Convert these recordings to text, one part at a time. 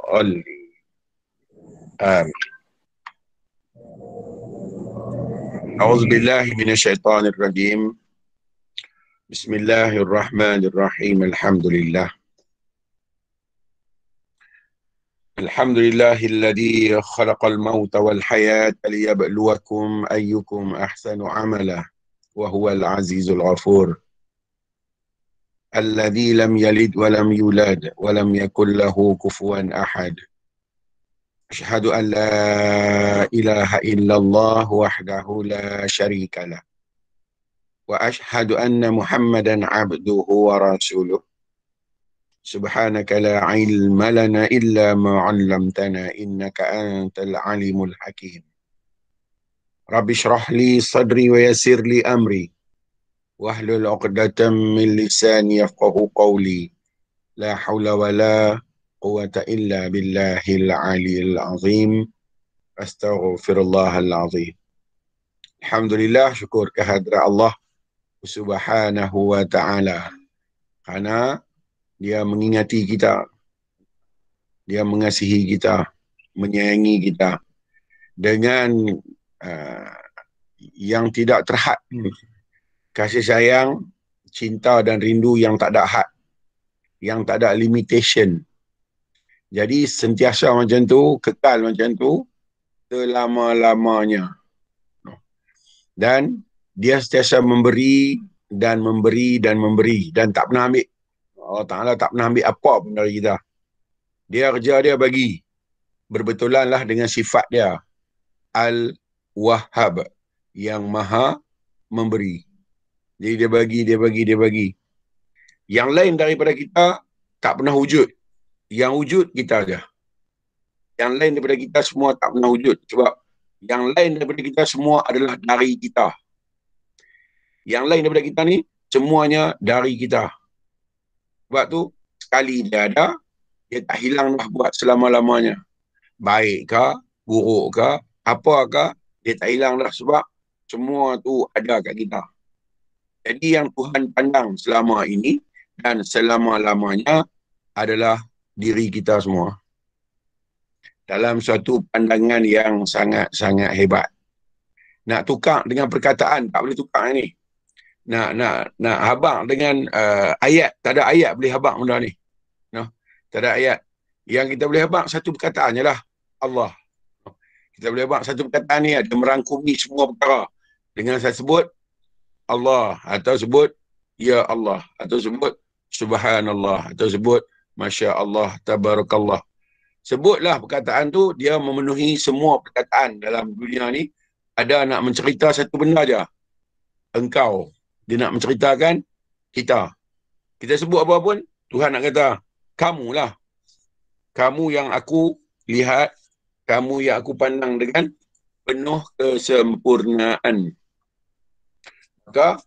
صل آمين. أعوذ بالله من الشيطان الرجيم. بسم الله الرحمن الرحيم. الحمد لله الذي خلق الموت والحياة ليبلوكم أيكم أحسن عملا وهو العزيز الغفور الذي لم يلد ولم يولد ولم يكن له كفوا أحد. أشهد أن لا إله إلا الله وحده لا شريك له وأشهد أن محمدا عبده ورسوله. سبحانك لا علم لنا إلا ما علمتنا إنك أنت العليم الحكيم. رب اشرح لي صدري ويسر لي أمري واحلل عقدة من لساني يفقه قولي. لا حول ولا قوة إلا بالله العلي العظيم. أستغفر الله العظيم. Alhamdulillah, syukur kehadrat Allah Subhanahu wa ta'ala. Kerana dia mengingati kita, dia mengasihi kita, menyayangi kita dengan yang tidak terhad. Kasih sayang, cinta dan rindu yang tak ada had, yang tak ada limitation. Jadi sentiasa macam tu, kekal macam tu, selama-lamanya. Dan dia sentiasa memberi dan memberi dan memberi dan tak pernah ambil. Allah Ta'ala tak pernah ambil apa pun dari kita. Dia kerja dia bagi. Berbetulanlah dengan sifat dia, Al-Wahhab, yang maha memberi. Jadi dia bagi, dia bagi, dia bagi. Yang lain daripada kita tak pernah wujud. Yang wujud kita aja. Yang lain daripada kita semua tak pernah wujud. Sebab yang lain daripada kita semua adalah dari kita. Yang lain daripada kita ni semuanya dari kita. Sebab tu sekali dia ada, dia tak hilang dah buat selama-lamanya. Baik ke, buruk ke, apakah, dia tak hilang dah sebab semua tu ada kat kita. Jadi yang Tuhan pandang selama ini dan selama-lamanya adalah diri kita semua. Dalam suatu pandangan yang sangat-sangat hebat. Nak tukar dengan perkataan, tak boleh tukar ni. Nak habaq dengan ayat, tak ada ayat boleh habaq benda ni. No? Tak ada ayat. Yang kita boleh habaq satu perkataan je lah, Allah. Kita boleh habaq satu perkataan ni, ada merangkumi semua perkara. Dengan saya sebut Allah, atau sebut Ya Allah, atau sebut Subhanallah, atau sebut Masya Allah, Tabarakallah. Sebutlah perkataan tu, dia memenuhi semua perkataan dalam dunia ni. Ada nak mencerita satu benda je, engkau. Dia nak menceritakan kita. Kita sebut apa pun, Tuhan nak kata, kamulah. Kamu yang aku lihat, kamu yang aku pandang dengan penuh kesempurnaan. Maka,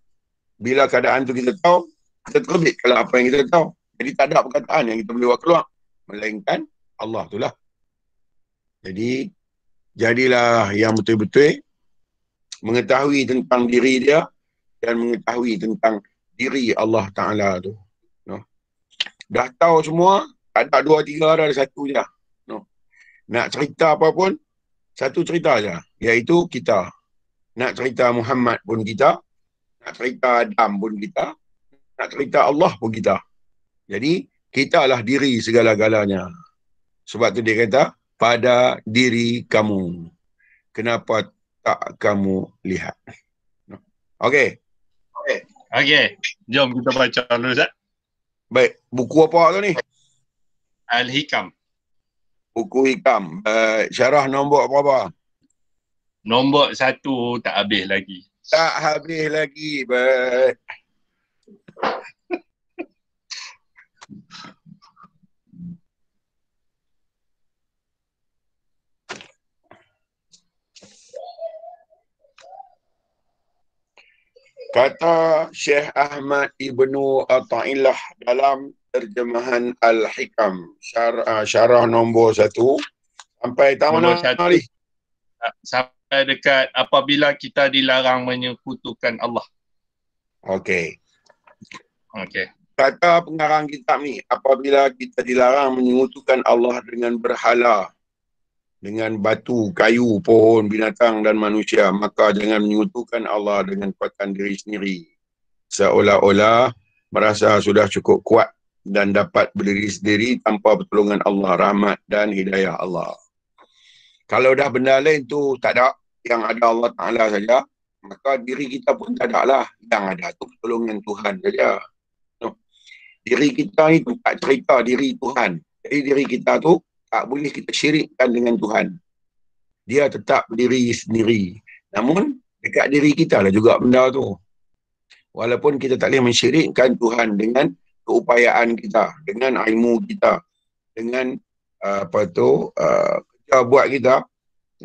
bila keadaan tu kita tahu, kita terbit kalau apa yang kita tahu. Jadi tak ada perkataan yang kita boleh buat keluar, melainkan Allah tu lah. Jadi, jadilah yang betul-betul mengetahui tentang diri dia dan mengetahui tentang diri Allah Ta'ala tu. No. Dah tahu semua, tak ada dua, tiga, ada satu je. No. Nak cerita apa pun, satu cerita je, iaitu kita. Nak cerita Muhammad pun kita, nak cerita Adam pun kita, nak cerita Allah pun kita. Jadi, kitalah diri segala-galanya. Sebab tu dia kata, pada diri kamu, kenapa tak kamu lihat? Okey. Okey, jom kita baca dulu, Ustaz. Baik, buku apa tu ni? Al-Hikam. Buku Hikam. Syarah nombor berapa? Nombor 1 tak habis lagi. Tak habis lagi. Baik. Kata Syekh Ahmad Ibnu Athaillah dalam terjemahan Al-Hikam, syarah nombor 1 sampai tahun Nombor 1 ni. sampai dekat apabila kita dilarang menyekutukan Allah. Okey. Okey. Kata pengarang kitab ni, apabila kita dilarang menyekutukan Allah dengan berhala, dengan batu, kayu, pohon, binatang dan manusia, maka jangan menyekutukan Allah dengan kekuatan diri sendiri. Seolah-olah merasa sudah cukup kuat dan dapat berdiri sendiri tanpa pertolongan Allah, rahmat dan hidayah Allah. Kalau dah benda lain tu tak ada, yang ada Allah Ta'ala saja, maka diri kita pun tak ada lah. Yang ada tu pertolongan Tuhan saja. Diri kita ni tempat cerita diri Tuhan. Jadi diri kita tu tak boleh kita syirikkan dengan Tuhan. Dia tetap berdiri sendiri. Namun dekat diri kita lah juga benda tu. Walaupun kita tak boleh mensyirikkan Tuhan dengan keupayaan kita, dengan ilmu kita, dengan kerja buat kita.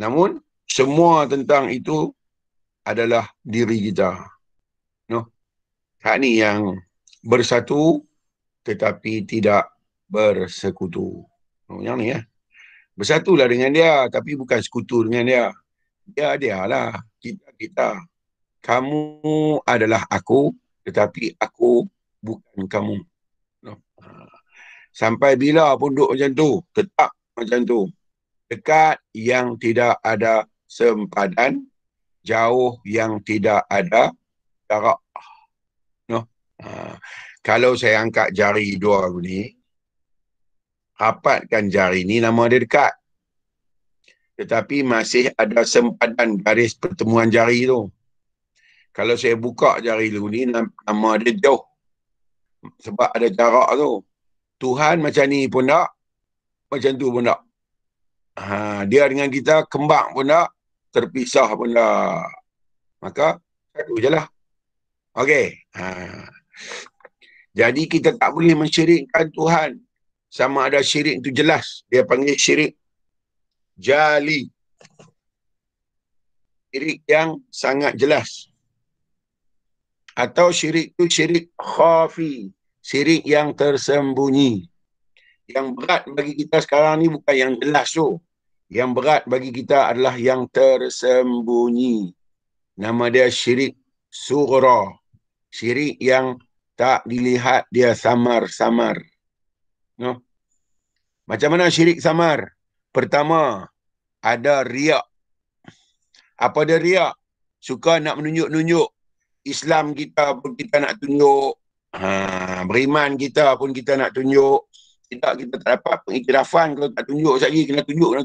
Namun semua tentang itu adalah diri kita. No? Hak ni yang bersatu tetapi tidak bersekutu. Yang ni ya. Bersatulah dengan dia tapi bukan sekutu dengan dia. Dia lah. Kita. Kamu adalah aku tetapi aku bukan kamu. Sampai bila pun duduk macam tu, tetap macam tu. Dekat yang tidak ada sempadan, jauh yang tidak ada jarak. No? Kalau saya angkat jari dua aku ni, rapatkan jari ni, nama dia dekat. Tetapi masih ada sempadan garis pertemuan jari tu. Kalau saya buka jari dulu ni, nama dia jauh. Sebab ada jarak tu. Tuhan macam ni pun tak, macam tu pun tak. Dia dengan kita kembang pun tak, terpisah pun tak. Maka, satu je lah. Okey. Jadi kita tak boleh mensyirikkan Tuhan. Sama ada syirik itu jelas. Dia panggil syirik jali. Syirik yang sangat jelas. Atau syirik itu syirik khafi. Syirik yang tersembunyi. Yang berat bagi kita sekarang ni bukan yang jelas tu. Yang berat bagi kita adalah yang tersembunyi. Nama dia syirik sughra. Syirik yang tak dilihat, dia samar-samar. No? Macam mana syirik samar? Pertama, ada riak. Apa dia riak? Suka nak menunjuk-nunjuk. Islam kita pun kita nak tunjuk. Beriman kita pun kita nak tunjuk. Kita tak dapat pengiktirafan kalau tak tunjuk lagi, kena tunjuk.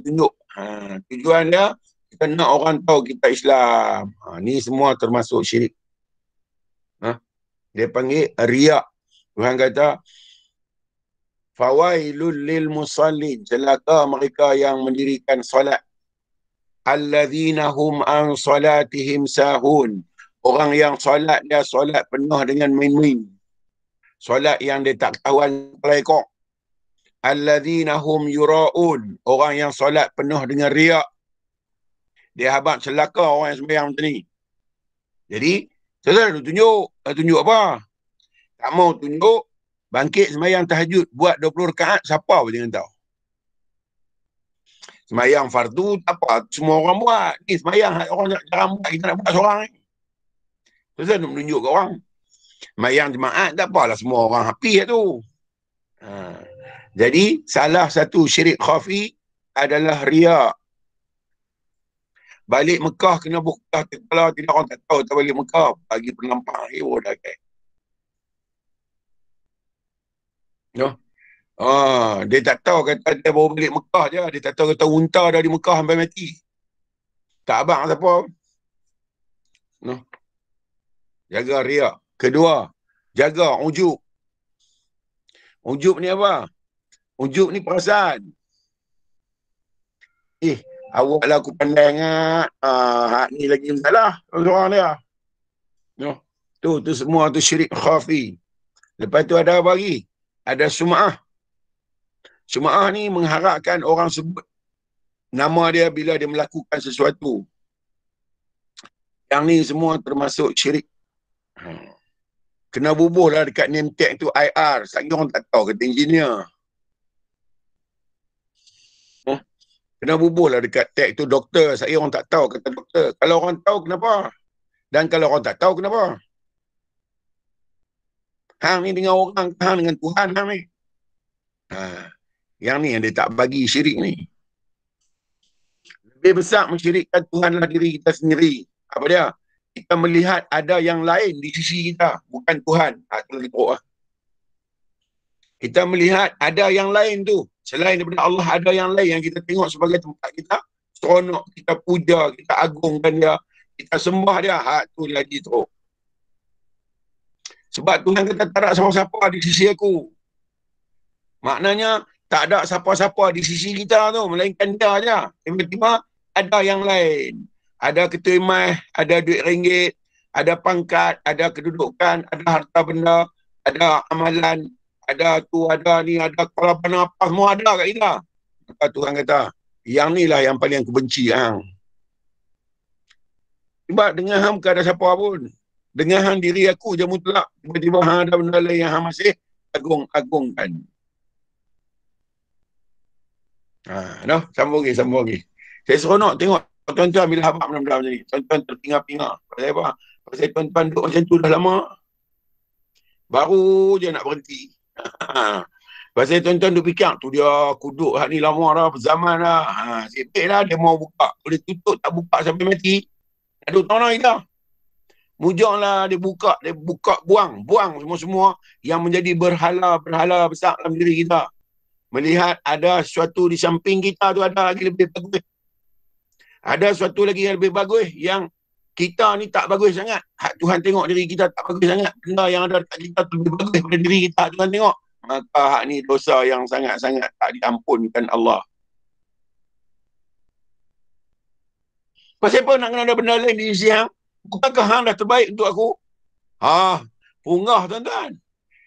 Tujuan dia, kita nak orang tahu kita Islam. Ni semua termasuk syirik. Dia panggil riak. Tuhan kata, fawailul lil musallin, celaka mereka yang mendirikan solat. Alladzina hum an salatihim sahun. Orang yang solat, dia solat penuh dengan main-main. Solat yang dia tak ketahuan pelekok. Alladzina hum yura'un. Orang yang solat penuh dengan riak. Dia habaq celaka orang yang sembahyang macam ni. Jadi, saya tunjuk. Tunjuk apa? Tak mau tunjuk. Bangkit sembahyang tahajud. Buat 20 rakaat. Siapa pun jangan tahu. Sembahyang fardu tak apa. Semua orang buat. Ni sembahyang orang jarang buat. Kita nak buat seorang ni. Saya nak menunjuk ke orang. Sembahyang jemaat tak apalah. Semua orang happy tu. Jadi, salah satu syirik khafi adalah riak. Balik Mekah kena buka kepala, tidak orang tak tahu tak balik Mekah. Bagi penampang hero dah kan. No? Dia tak tahu kata dia baru balik Mekah je. Dia tak tahu kata unta dah di Mekah sampai mati. Tak abang siapa. No? Jaga riak. Kedua, jaga ujub. Ujub ni apa? Ujub ni perasaan. Awak lah aku pandai ingat. Hak ni lagi salah. Orang dia. No. Tu semua tu syirik khafi. Lepas tu ada apa lagi? Ada sum'ah. Sum'ah ni mengharapkan orang sebut nama dia bila dia melakukan sesuatu. Yang ni semua termasuk syirik. Kena bubuh lah dekat name tag tu IR. Sagi orang tak tahu kata engineer. Kena bubuh lah dekat tag tu doktor. Saya orang tak tahu kata doktor. Kalau orang tahu kenapa? Dan kalau orang tak tahu kenapa? Hang ni dengan orang, hang dengan Tuhan hang ni. Yang ni yang dia tak bagi syirik ni. Lebih besar mensyirikkan Tuhanlah diri kita sendiri. Apa dia? Kita melihat ada yang lain di sisi kita, bukan Tuhan. Itu lagi teruk lah. Kita melihat ada yang lain tu. Selain daripada Allah, ada yang lain yang kita tengok sebagai tempat kita seronok, kita puja, kita agungkan dia, kita sembah dia. Itu lagi teruk. Sebab Tuhan kata tak ada siapa-siapa di sisi aku. Maknanya tak ada siapa-siapa di sisi kita tu, melainkan dia aja. Tiba-tiba ada yang lain. Ada ketua imam, ada duit ringgit, ada pangkat, ada kedudukan, ada harta benda, ada amalan, ada tu, ada ni, ada kepala apa, semua ada kat kita. Maka Tuhan kata, yang ni lah yang paling aku benci hang. Sebab dengan hang bukan ada siapa pun. Dengan hang diri aku je mutlak. Tiba-tiba hang ada benda lain yang hang masih agung-agungkan. Sambung lagi. Saya seronok tengok tuan-tuan bila habaq benda-benda macam ni. Tuan-tuan terpinga-pinga. Pasal apa? Pasal tuan-tuan duduk macam tu dah lama. Baru je nak berhenti. Pasal tuan-tuan duduk fikir, tu dia aku duduk hak ni lama dah, berzaman dah. Sepik lah dia mau buka. Boleh tutup tak buka sampai mati. Ada tahun lagi dah. Mujanglah dia buka, buang semua-semua yang menjadi berhala besar dalam diri kita. Melihat ada sesuatu di samping kita tu ada lagi lebih bagus. Ada sesuatu lagi yang lebih bagus yang kita ni tak bagus sangat. Hak Tuhan tengok diri kita tak bagus sangat. Benda yang ada dekat kita tu lebih bagus daripada diri kita, Tuhan tengok. Maka hak ni dosa yang sangat-sangat tak diampunkan Allah. Pasal apa nak kena ada benda lain di sisi hang? Bukankah hang dah terbaik untuk aku? Punggah tuan-tuan.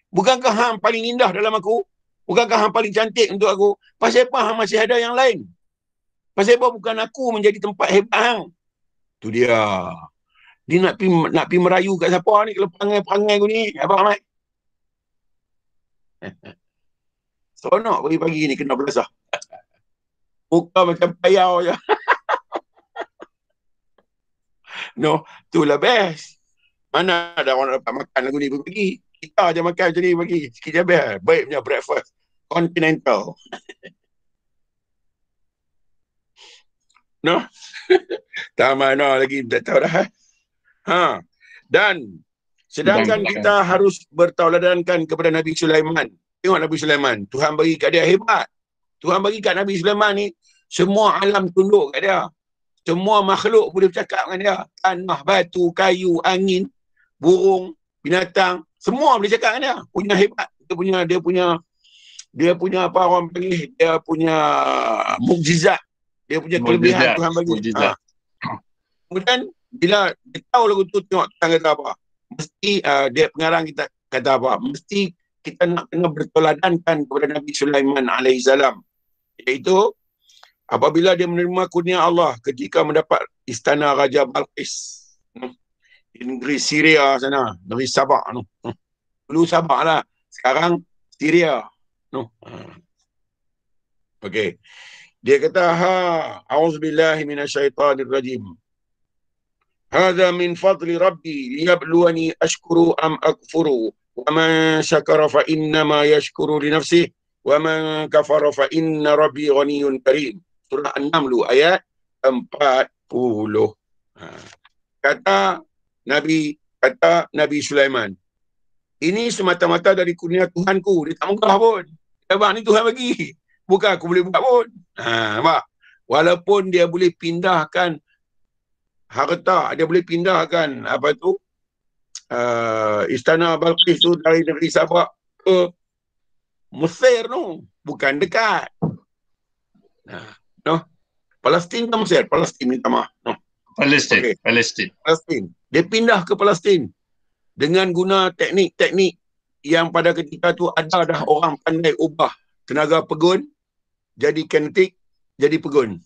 Bukankah hang paling indah dalam aku? Bukankah hang paling cantik untuk aku? Pasal apa hang masih ada yang lain? Pasal apa bukan aku menjadi tempat hebat hang? Tu dia. Dia nak pi merayu kat siapa ni kalau perangai aku ni? Abang Ahmad. Seronok pagi-pagi ni kena belasah. Muka macam payau je. No, itulah best. Mana ada orang dapat makan lagu ni pagi. Kita je makan macam ni pagi. Sikit je best. Baik punya breakfast. Continental. No? Tak mana lagi. Tak tahu dah. Dan sedangkan kita harus bertauladankan kepada Nabi Sulaiman. Tengok Nabi Sulaiman. Tuhan bagi kat dia hebat. Tuhan bagi kat Nabi Sulaiman ni semua alam tunduk kat dia. Semua makhluk boleh bercakap dengan dia. Tanah, batu, kayu, angin, burung, binatang, semua boleh cakap dengan dia. Punya hebat. Dia punya apa orang panggil? Dia punya mukjizat. Dia punya kelebihan Tuhan bagi. Kemudian bila dia tahu lagu tu, tengok Tuhan kata apa. Mesti dia pengarang kita kata apa. Mesti kita nak kena bertoladankan kepada Nabi Sulaiman alaihissalam. Iaitu apabila dia menerima kurnia Allah ketika mendapat istana Raja Balqis di negeri Syria sana, negeri Sabak tu. Dulu Sabak lah, sekarang Syria. Okey. Dia kata, a'udzubillahi minasyaitanirrajim. Hadza min fadli rabbi liyabluwani ashkuru am akfuru. Wa man syakara fa innama yashkuru li nafsihi wa man kafara fa inna rabbi ghaniyyun karim. Surah An-Naml ayat 40. Kata Nabi Sulaiman, ini semata-mata dari kurnia Tuhanku. Dia tak megah pun. Abang ni Tuhan bagi. Bukan aku boleh buat pun. Nampak? Walaupun dia boleh pindahkan harta, dia boleh pindahkan istana Balqis tu dari negeri Sabak ke Mesir tu. Bukan dekat. Palestin ke Mesir? Palestin minta maaf. Palestin. Dia pindah ke Palestin dengan guna teknik-teknik yang pada ketika tu ada dah orang pandai ubah tenaga pegun jadi kinetik, jadi pegun.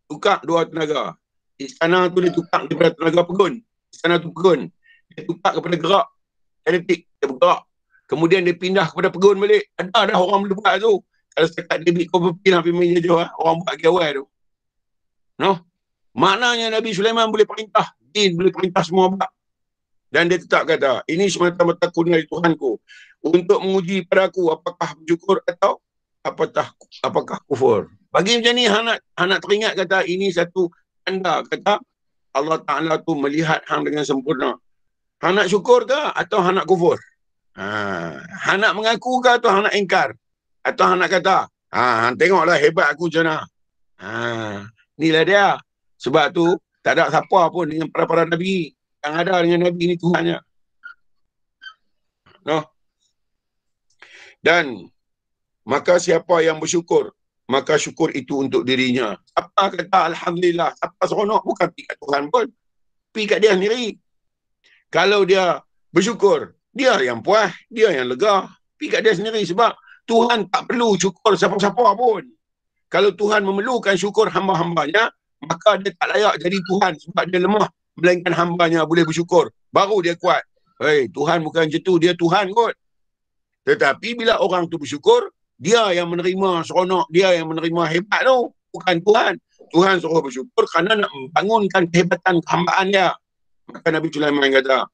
Tukar dua tenaga. Istana tu dia tukar daripada tenaga pegun. Istana tu pegun. Dia tukar kepada gerak kinetik, dia bergerak. Kemudian dia pindah kepada pegun balik. Ada dah orang boleh buat tu. Kalau setakat dia ambil kopi lah pergi je orang buat gawai tu. Maknanya Nabi Sulaiman boleh perintah jin, boleh perintah semua buat. Dan dia tetap kata, ini semata-mata kurnia Tuhanku untuk menguji padaku apakah bersyukur atau apakah kufur. Bagi macam ni, hang nak teringat kata ini satu tanda kata Allah Ta'ala tu melihat hang dengan sempurna. Hang nak syukur ke atau hang nak kufur? Hang nak mengaku ke atau hang nak ingkar? Atau hang nak kata, hang tengoklah hebat aku macam mana. Inilah dia. Sebab tu tak ada siapa pun dengan para Nabi. Yang ada dengan Nabi ni Tuhannya. No? Dan maka siapa yang bersyukur, maka syukur itu untuk dirinya. Apa kata Alhamdulillah, apa seronok, bukan pergi kat Tuhan pun. Pergi kat dia sendiri. Kalau dia bersyukur, dia yang puas, dia yang lega. Pergi kat dia sendiri sebab Tuhan tak perlu syukur siapa-siapa pun. Kalau Tuhan memerlukan syukur hamba-hambanya, maka dia tak layak jadi Tuhan sebab dia lemah. Melainkan hambanya boleh bersyukur. Baru dia kuat. Tuhan bukan macam tu, dia Tuhan kot. Tetapi bila orang tu bersyukur, dia yang menerima seronok, dia yang menerima hebat tu. Bukan Tuhan. Tuhan suruh bersyukur kerana nak membangunkan kehebatan kehambaan dia. Maka Nabi Sulaiman kata,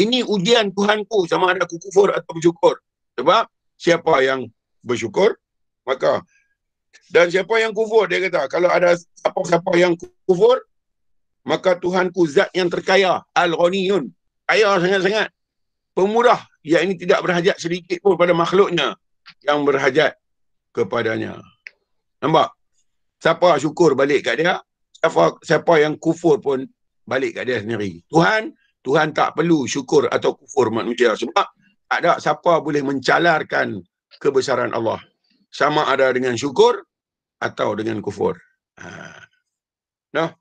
ini ujian Tuhanku sama ada aku kufur atau bersyukur. Sebab siapa yang bersyukur, maka. Dan siapa yang kufur, dia kata, kalau ada siapa-siapa yang kufur, maka Tuhanku zat yang terkaya, Al-Ghaniyun, kaya sangat-sangat, pemurah, yang ini tidak berhajat sedikit pun pada makhluknya yang berhajat kepadanya. Nampak? Siapa syukur balik kat dia, siapa yang kufur pun balik kat dia sendiri. Tuhan tak perlu syukur atau kufur manusia sebab tak ada siapa boleh mencalarkan kebesaran Allah. Sama ada dengan syukur atau dengan kufur. Nah,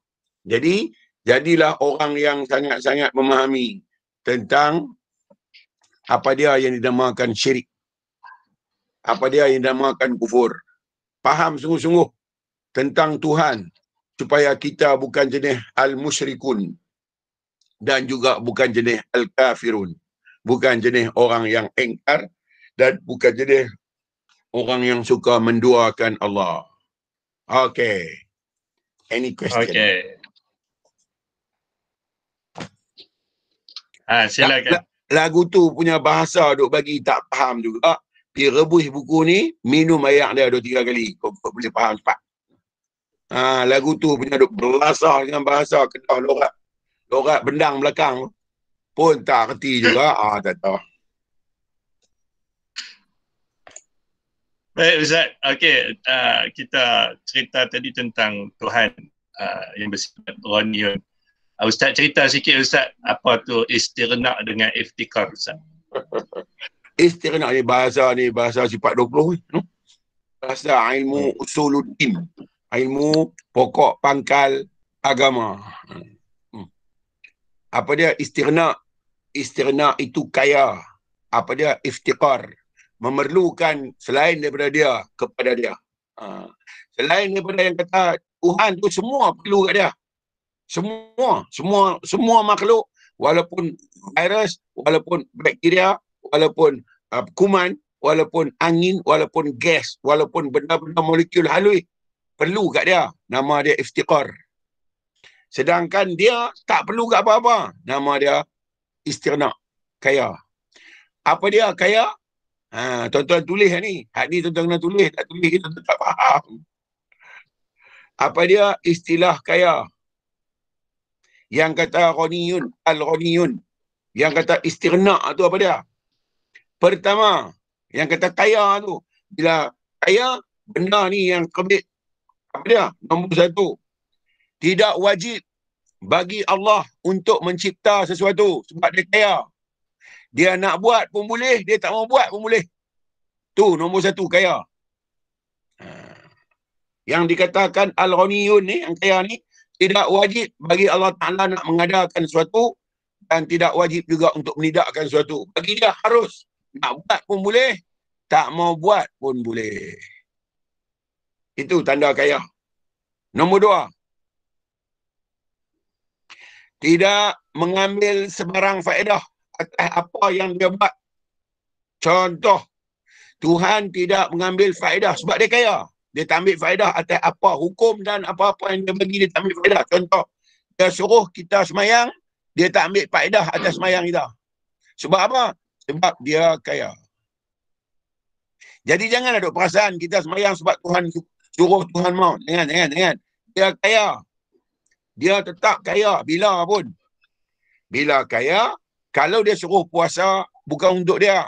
jadi jadilah orang yang sangat-sangat memahami tentang apa dia yang dinamakan syirik, apa dia yang dinamakan kufur. Faham sungguh-sungguh tentang Tuhan supaya kita bukan jenis al-musyrikun dan juga bukan jenis al-kafirun, bukan jenis orang yang engkar dan bukan jenis orang yang suka menduakan Allah. Okay. Any question? Okay. Silakan. Lagu tu punya bahasa duk bagi tak faham juga. Pergi rebus buku ni, minum air dia 2-3 kali. Kau boleh faham cepat. Lagu tu punya duk berlasah dengan bahasa Kedah lorat bendang belakang pun tak kerti juga. Tak tahu. Baik Ustaz, okey, kita cerita tadi tentang Tuhan yang bersifat Ghaniyun. Ustaz cerita sikit Ustaz, apa tu istirna dengan iftikar Ustaz? Istirna ni bahasa sifat 20 ni. Bahasa ilmu usuluddin, ilmu pokok pangkal agama. Apa dia istirna? Istirna itu kaya. Apa dia iftikar? Memerlukan selain daripada dia kepada dia. Selain daripada yang kata Tuhan tu semua perlu kat dia. Semua makhluk, walaupun virus, walaupun bakteria, walaupun kuman, walaupun angin, walaupun gas, walaupun benda-benda molekul halus, perlu kat dia. Nama dia iftikar. Sedangkan dia tak perlu kat apa-apa. Nama dia istirna, kaya. Apa dia kaya? Tuan-tuan tulis ni. Hadis tuan-tuan kena tulis. Tak tulis kita tak faham. Apa dia istilah kaya? Yang kata Ghaniyun, Al-Ghaniyun. Yang kata istirna tu apa dia? Pertama, yang kata kaya tu. Bila kaya, benda ni yang kebit. Apa dia? Nombor 1. Tidak wajib bagi Allah untuk mencipta sesuatu sebab dia kaya. Dia nak buat pun boleh, dia tak mau buat pun boleh. Tu nombor 1 kaya. Yang dikatakan Al-Ghaniyun ni, yang kaya ni, tidak wajib bagi Allah Ta'ala nak mengadakan sesuatu dan tidak wajib juga untuk menidakkan sesuatu. Bagi dia harus. Nak buat pun boleh, tak mau buat pun boleh. Itu tanda kaya. Nombor 2. Tidak mengambil sebarang faedah atas apa yang dia buat. Contoh, Tuhan tidak mengambil faedah sebab dia kaya. Dia tak ambil faedah atas apa hukum dan apa-apa yang dia bagi, dia tak ambil faedah. Contoh, dia suruh kita semayang dia tak ambil faedah atas sembahyang kita. Sebab apa? Sebab dia kaya. Jadi jangan ada perasaan kita sembahyang sebab Tuhan suruh, Tuhan mau. Jangan. Dia kaya. Dia tetap kaya bila pun. Bila kaya, kalau dia suruh puasa, bukan untuk dia.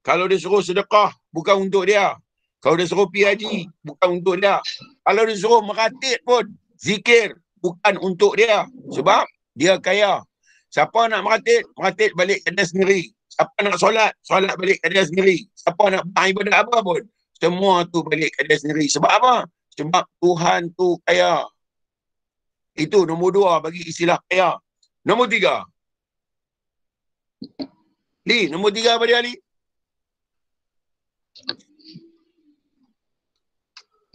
Kalau dia suruh sedekah, bukan untuk dia. Kalau dia suruh pergi haji, bukan untuk dia. Kalau dia suruh meratib pun, zikir, bukan untuk dia. Sebab dia kaya. Siapa nak meratib, meratib balik ke dia sendiri. Siapa nak solat, solat balik ke dia sendiri. Siapa nak buat ibadat apa pun, semua tu balik ke dia sendiri. Sebab apa? Sebab Tuhan tu kaya. Itu nombor 2 bagi istilah kaya. Nombor 3. Li, nombor 3 apa dia, Li?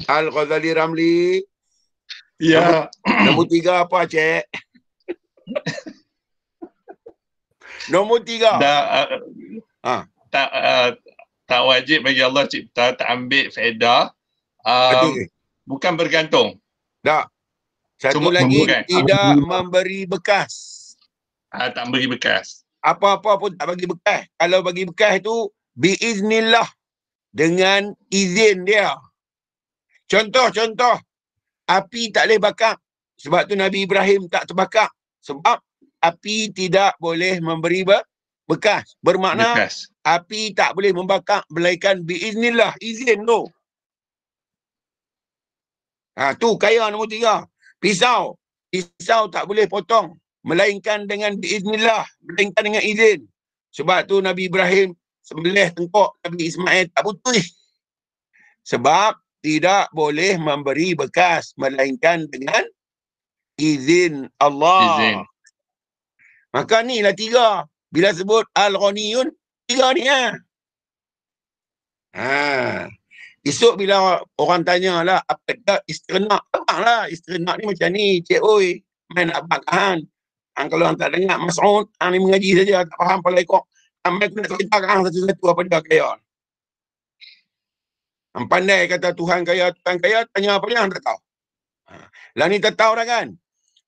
Al-Ghazali Ramli. Ya. Nombor 3 apa, Cik? Nombor 3. Tak wajib bagi Allah cipta, tak ambil faedah. Betul. Bukan bergantung. Tak. Satu Cuma lagi, membukan. tidak memberi bekas. Tak beri bekas. Apa-apa pun tak bagi bekas. Kalau bagi bekas itu, biiznillah. Dengan izin dia. Contoh. Api tak boleh bakar. Sebab tu Nabi Ibrahim tak terbakar. Sebab api tidak boleh memberi bekas. Bermakna Bekas. api tak boleh membakar melainkan biiznillah, izin tu. Tu kaya nombor 3. Pisau tak boleh potong melainkan dengan biiznillah, melainkan dengan izin. Sebab tu Nabi Ibrahim sembelih tengkok Nabi Ismail tak putus. Sebab tidak boleh memberi bekas melainkan dengan izin Allah. Izin. Maka ni lah 3. Bila sebut Al-Ghaniyun, 3 ni Esok bila orang tanya lah, apa dah istighna? Abang lah, istighna ni macam ni, cik oi. Main nak bakahan. Kalau orang tak dengar Mas'ud, ni mengaji saja, tak faham pada ikut. Ambil aku nak cerita kan satu-satu apa dia kaya. Yang pandai kata Tuhan kaya, tanya apa dia, tak tahu. Lah ni tak tahu dah kan?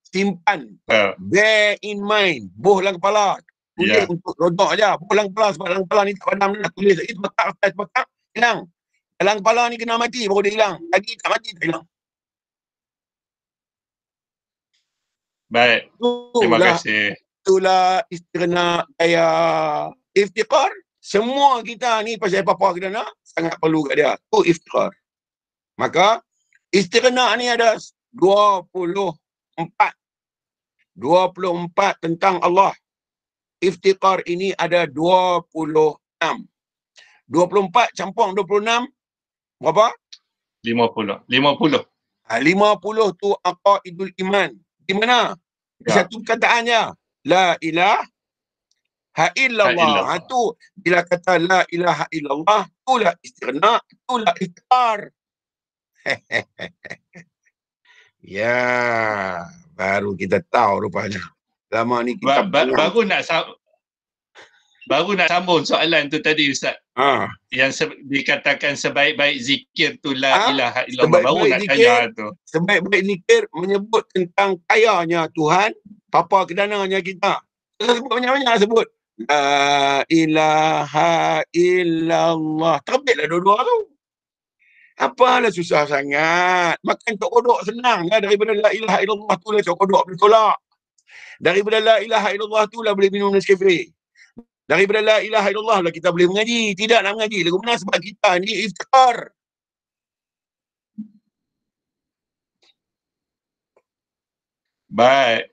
Simpan. Bear in mind. Boh dalam kepala. Tulis untuk rodok je. Boh dalam kepala, sebab dalam kepala ni tak padam dah. Tulis lagi, sebab hilang. Dalam kepala ni kena mati baru dia hilang. Lagi tak mati, tak hilang. Baik. Terima kasih. Itulah istighna gaya iftiqar. Semua kita ni pasal apa-apa kita nak, sangat perlu kat dia. Itu iftiqar. Maka istighna ni ada 24 tentang Allah. Iftiqar ini ada 26. 24 campur 26 berapa? 50. 50 tu aqaidul iman. Di mana? Satu perkataan je. La ilaha illallah. Tu bila kata la ilaha illallah, itulah istighna, itulah iftiqar. Ya, baru kita tahu rupanya. Lama ni kita baru nak sambung soalan tu tadi Ustaz. Yang dikatakan sebaik-baik zikir tu la ilaha illallah. Baru nak tanya tu. Sebaik-baik zikir menyebut tentang kayanya Tuhan, papa kedananya kita. Sebut banyak-banyak sebut. La ilaha illallah. Terbitlah dua-dua tu. Apalah susah sangat. Makan tok kodok senang lah. Daripada la ilaha illallah tu lah tok kodok boleh tolak. Daripada la ilaha illallah tu lah boleh minum Nescafe. Daripada la ilaha illallah lah kita boleh mengaji. Tidak nak mengaji. Lagu mana sebab kita ni iftiqar. Baik.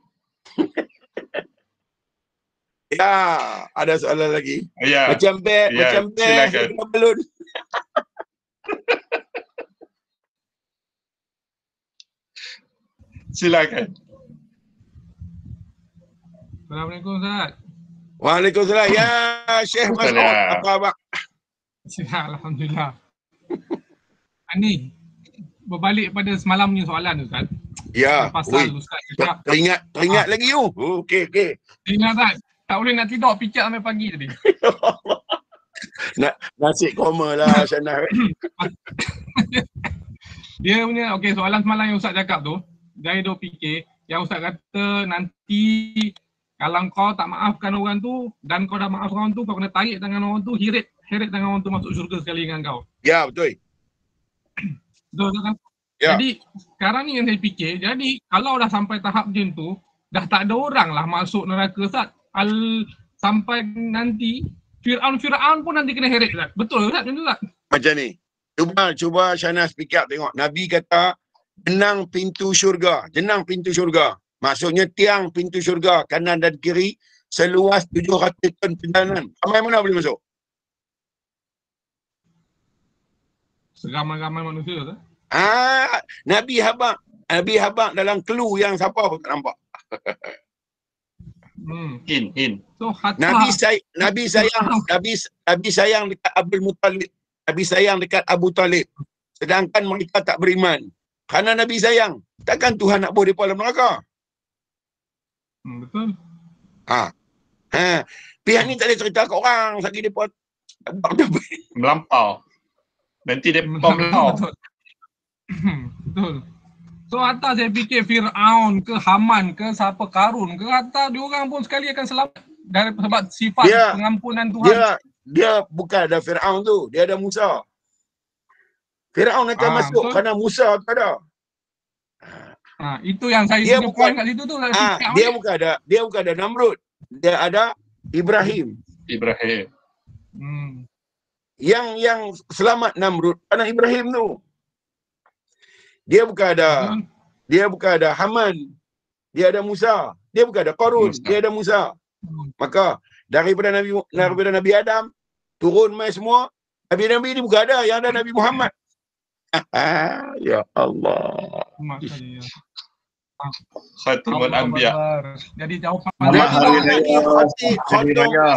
Ya, ada soalan lagi. Ya. Macam beg, Silakan. Balun. Silakan. Assalamualaikum Ustaz. Waalaikumsalam. Ya, Syekh Mas'ud. Apa abang? Alhamdulillah. Ni berbalik pada semalam punya soalan Ustaz. Ya. Pasal Ustaz cakap. Teringat lagi tu. Okey. Ingat Ustaz. Tak boleh nak tidur picit sampai pagi tadi. Nasib koma lah Syanah. Dia punya, okey, soalan semalam yang Ustaz cakap tu, saya duk fikir, yang Ustaz kata nanti Kalau kau tak maafkan orang tu dan kau dah maafkan orang tu, kau kena tarik tangan orang tu, heret tangan orang tu masuk syurga sekali dengan kau. Ya, betul. Betul kan? Ya. Jadi sekarang ni yang saya fikir, jadi kalau dah sampai tahap macam tu, dah tak ada orang lah masuk neraka Ustaz. Sampai nanti Fir'aun pun nanti kena heret Ustaz. Betul Ustaz macam tu Ustaz? Macam ni. Cuba Syahnas fikir tengok. Nabi kata jenang pintu syurga. Jenang pintu syurga. Maksudnya tiang pintu syurga kanan dan kiri seluas 700 ton perjalanan. Ramai mana boleh masuk? Seramai-ramai manusia Ustaz. Nabi habaq dalam clue yang siapa pun tak nampak. Hin. So hatta Nabi sayang dekat Abdul Muttalib. Nabi sayang dekat Abu Talib. Sedangkan mereka tak beriman. Kerana Nabi sayang, takkan Tuhan nak bawa mereka dalam neraka? Betul. Pihak ni tak boleh cerita kat orang lagi depa Melampau. Nanti dia melampau. Betul. So hatta saya fikir Fir'aun ke Haman ke siapa Karun ke, hatta diorang pun sekali akan selamat dari sebab sifat pengampunan Tuhan. Dia bukan ada Fir'aun tu, dia ada Musa. Fir'aun akan masuk kerana Musa tak ada. Itu yang saya punya point kat situ tu. Dia bukan ada Namrud. Dia ada Ibrahim. Yang selamat Namrud kerana Ibrahim tu. Dia bukan ada Haman. Dia ada Musa. Dia bukan ada Qarun. Dia ada Musa. Maka daripada Nabi Adam turun mai semua, Nabi-Nabi ni bukan ada, yang ada Nabi Muhammad. Ya Allah. Khatimul Anbiya. Jadi jawapan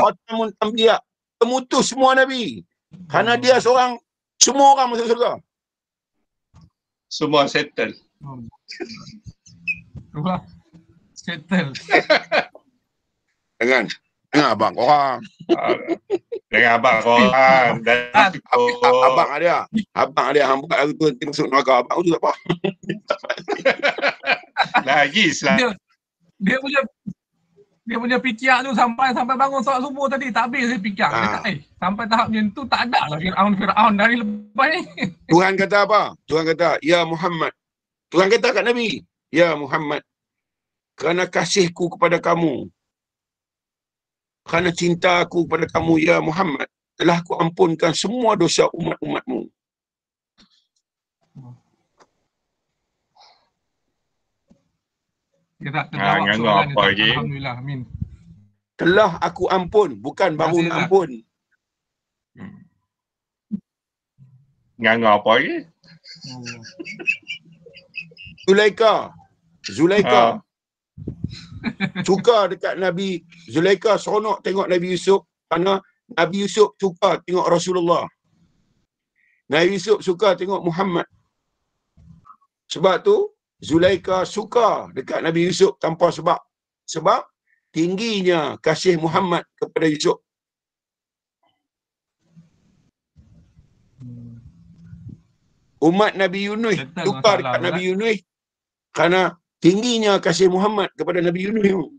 Khatimul Anbiya. Pemutus semua Nabi. Kerana dia seorang, semua orang masuk surga. Semua settle. Settle. Dengan abang korang. Dengan abang korang. Abang ada hamba hari tu nanti masuk neraka. Abang tu tak apa. Lagi selalu. Dia punya fikir tu sampai bangun solat subuh tadi tak habis dia fikir. Sampai tahap macam tu tak ada lah Fir'aun dari lepas ni. Tuhan kata apa? Tuhan kata, ya Muhammad. Tuhan kata kat Nabi, ya Muhammad, kerana kasihku kepada kamu, kerana cinta aku kepada kamu, ya Muhammad, telah aku ampunkan semua dosa umat-umatmu. Dia tak terjawab soalan apa lagi? Alhamdulillah, amin. Telah aku ampun, bukan baru nak ampun. Nganga apa lagi? Zulaika. Suka dekat Nabi. Zulaika seronok tengok Nabi Yusuf kerana Nabi Yusuf suka tengok Rasulullah. Nabi Yusuf suka tengok Muhammad. Sebab tu Zulaika suka dekat Nabi Yusuf tanpa sebab. Sebab tingginya kasih Muhammad kepada Yusuf. Umat Nabi Yunus suka dekat Nabi Yunus kerana tingginya kasih Muhammad kepada Nabi Yunus.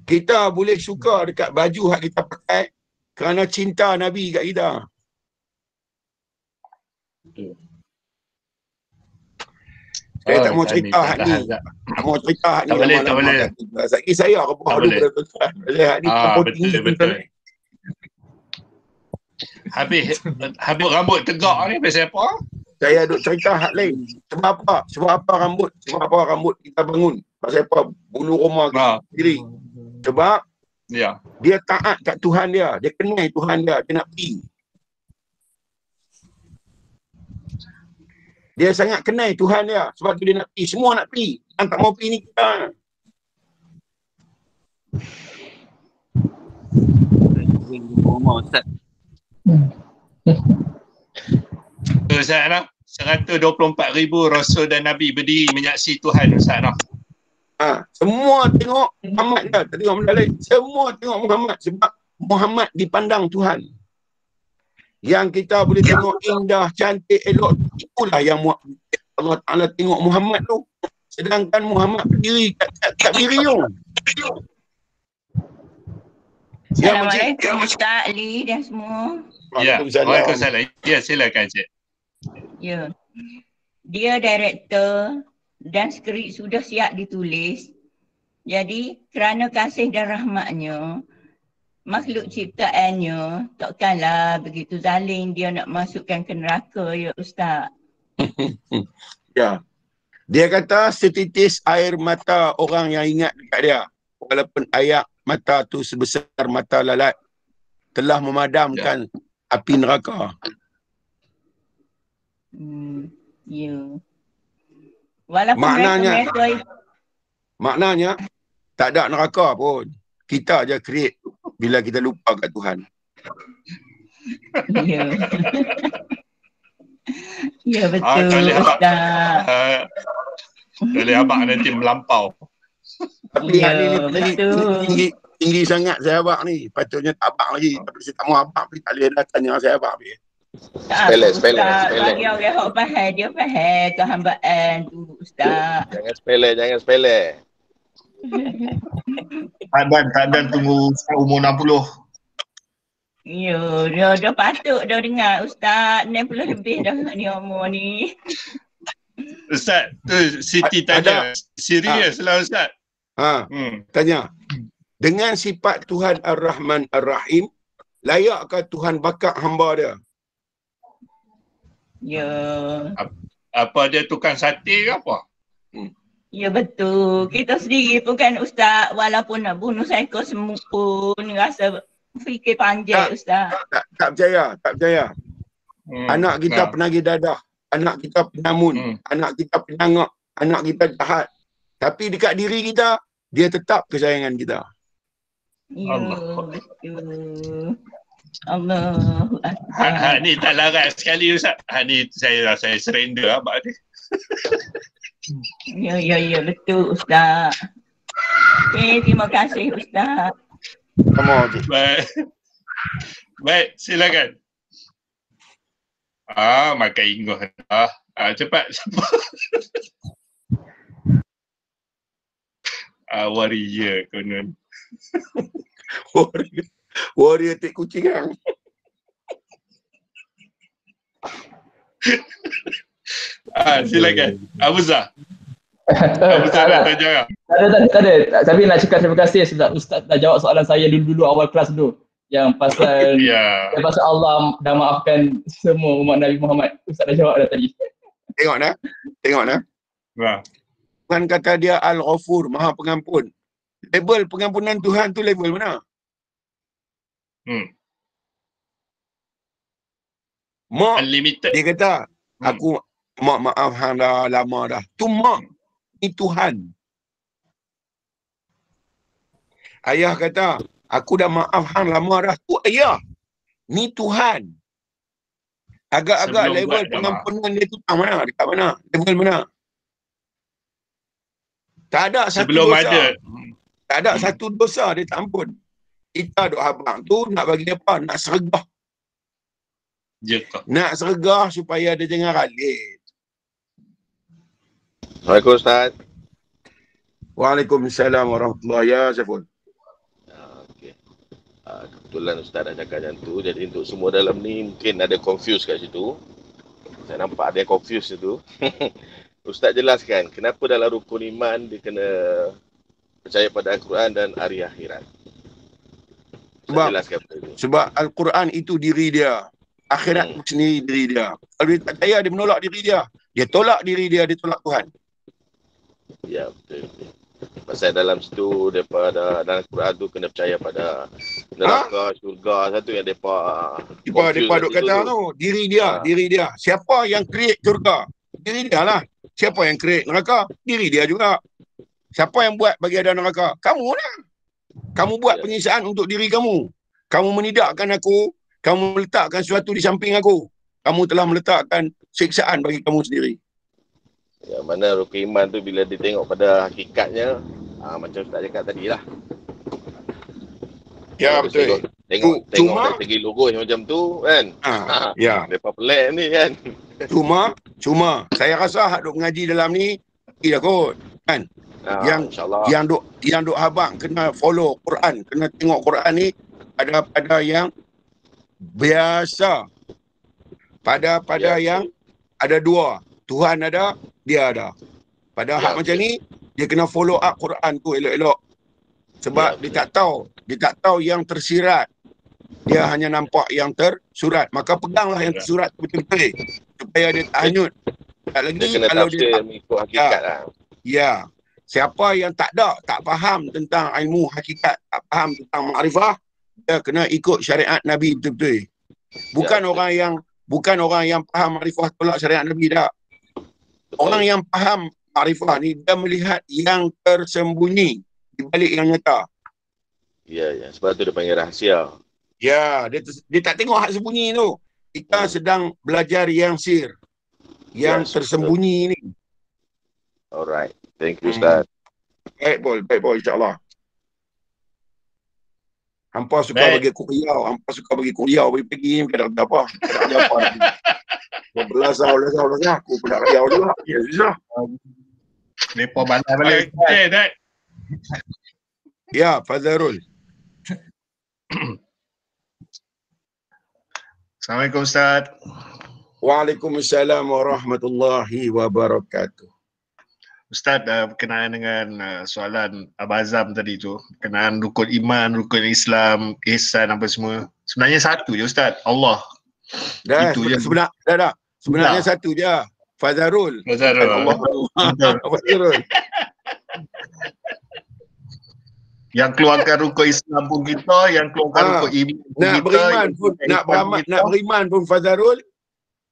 Kita boleh suka dekat baju yang kita pakai kerana cinta Nabi kat kita. Saya tak mau cerita hak ni. Tak mau cerita hak ni. Tak boleh. Saya apa dulu dah ni betul. Habis rambut tegak ni pasal apa? Saya duk cerita hak lain. Sebab apa rambut kita bangun? Pasal apa? Bulu roma kita sendiri. Sebab dia taat kat Tuhan dia. Dia kenal Tuhan dia. Dia nak pergi. Dia sangat kenal Tuhan dia. Sebab tu dia nak pergi. Semua nak pergi. Yang tak mau pergi ni kita. Ustaz nak 124,000 Rasul dan Nabi berdiri menyaksi Tuhan Ustaz nak. Semua tengok Muhammad dia. Tak tengok benda lain. Semua tengok Muhammad. Sebab Muhammad dipandang Tuhan. Yang kita boleh tengok indah, cantik, elok. Itulah yang Allah Ta'ala tengok Muhammad tu. Sedangkan Muhammad berdiri kat diri tu. Ya, Encik. Assalamualaikum Ustaz Ali dan semua. Ya, Waalaikumsalam. Ya, silakan Cik. Ya. Dia director dan skrip sudah siap ditulis. Jadi kerana kasih dan rahmatnya, makhluk ciptaannya takkanlah begitu zalim dia nak masukkan ke neraka, ya Ustaz. Ya. Dia kata setitis air mata orang yang ingat dekat dia, walaupun air mata tu sebesar mata lalat, telah memadamkan api neraka. Ya. Walaupun maknanya tak ada neraka pun. Kita je create bila kita lupa kat Tuhan. Ya. Ya betul Ustaz. Boleh abang nanti melampau. Tapi Ya, ni tinggi sangat saya abang ni. Patutnya tak abang lagi. Tapi saya tak mau abang ni, tak boleh dah tanya saya abang ni. Sepele. Bagi orang yang faham, dia faham kehambaan tu Ustaz. Jangan sepele. Tak tunggu umur 60. Ya, dia patut dah dengar Ustaz. 60 lebih dah ni umur ni. Ustaz, tu Siti tanya. Serius lah Ustaz. Tanya. Dengan sifat Tuhan Ar-Rahman Ar-Rahim, layakkah Tuhan bakar hamba dia? Ya. Apa dia tukang sate ke apa? Ya betul. Kita sendiri pun kan Ustaz, walaupun nak bunuh seekor semut pun rasa fikir panjang Ustaz. Tak percaya. Anak kita penagih dadah, anak kita penyamun, anak kita penyangak, anak kita jahat. Tapi dekat diri kita, dia tetap kesayangan kita. Ya, betul. Allahu Akbar. Hak ni tak larat sekali Ustaz. Hak ni saya surrender abang ni. Ya, betul Ustaz. Terima kasih Ustaz. Sama je. Baik, silakan. Makan inguh. Cepat. Warrior konon. Warrior tik kucing kan. Silakan. Abuzah. Abuzah nak tanya. Tak ada. Tapi nak cakap terima kasih sebab Ustaz dah jawab soalan saya dulu awal kelas tu. Yang pasal pasal Allah dah maafkan semua umat Nabi Muhammad. Ustaz dah jawab dah tadi. Tengok dah. Tuhan kata dia Al-Ghafur, Maha Pengampun. Level pengampunan Tuhan tu level mana? Mak, Unlimited. dia kata, aku maaf hang dah lama dah. Tu mak, ni Tuhan. Ayah kata, aku dah maaf hang lama dah. Tu ayah, ni Tuhan. Agak-agak level pengampunan dia tu dekat mana? Level mana? Tak ada satu sebelum dosa. Ada. Tak ada satu dosa dia tak ampun. Kita duk abang tu nak bagi apa? Nak sergah. Nak sergah supaya dia jangan ralik. Assalamualaikum Ustaz. Waalaikumsalam warahmatullahi wabarakatuh. Ya Syaful. Okay. Kebetulan Ustaz dah cakap macam tu. Jadi untuk semua dalam ni mungkin ada confuse kat situ. Saya nampak ada yang confuse situ. Ustaz jelaskan kenapa dalam rukun iman dia kena percaya pada Al-Quran dan hari akhirat. Sebab Al-Quran itu diri dia. Akhirat sendiri diri dia. Kalau dia tak percaya, dia menolak diri dia. Dia tolak diri dia, dia tolak Tuhan. Ya, betul. Pasal dalam situ, dalam Al-Quran tu kena percaya pada neraka, syurga. Satu yang mereka duk kata tu, diri dia. Siapa yang create syurga? Diri dia lah. Siapa yang create neraka? Diri dia juga. Siapa yang buat bagi ada neraka? Kamu lah. Kamu buat penyiksaan untuk diri kamu. Kamu menidakkan aku. Kamu meletakkan sesuatu di samping aku. Kamu telah meletakkan siksaan bagi kamu sendiri. Yang mana rukun iman tu bila dia tengok pada hakikatnya, macam Ustaz cakap tadi lah. Ya, betul. Tengok Cuma- dari segi logo macam tu kan. Ya. Depa pelik ni kan. Cuma saya rasa hak duk mengaji dalam ni dah kot kan. InsyaAllah. Yang duk habang kena follow Quran, kena tengok Quran ni pada yang biasa. Pada yang ada dua. Tuhan ada, dia ada. Pada hak macam ni dia kena follow up Quran tu elok-elok. Sebab dia tak tahu yang tersirat. Dia hanya nampak yang tersurat. Maka peganglah yang tersurat betul-betul supaya dia tak hanyut. Tak lagi Dia kena kalau tafsir dia tak, mengikut hakikat lah. ya. Siapa yang tak faham tentang ilmu hakikat, tak faham tentang makrifah, dia kena ikut syariat Nabi betul-betul. Bukan orang yang faham makrifah tolak syariat Nabi tak. Orang yang faham makrifah ni dia melihat yang tersembunyi di balik yang nyata. Ya. Sebab tu dia panggil rahsia. Ya, dia tak tengok hak sembunyi tu. Kita sedang belajar yang sir. Yang tersembunyi ni. Alright. Thank you, Ustaz. Baik bol, insyaAllah. Hampa suka bagi kuriau, bagi pergi ni, kadang apa. Kadang apa. 12 tahun, aku pun nak riau juga. Ya, susah. Mereka bandar balik. Okay, Dad. Ya, Fazarul. Assalamualaikum Ustaz. Waalaikumsalam warahmatullahi wabarakatuh. Ustaz, berkenaan dengan soalan Abah Azam tadi tu, berkenaan rukun iman, rukun Islam, ihsan apa semua. Sebenarnya satu je Ustaz, Allah. Itu je. Sebenarnya satu je. Fazarul. Allah. Fazarul. Yang keluarkan rukun Islam pun kita, yang keluarkan rukun iman pun kita. Nak beriman pun Fazarul.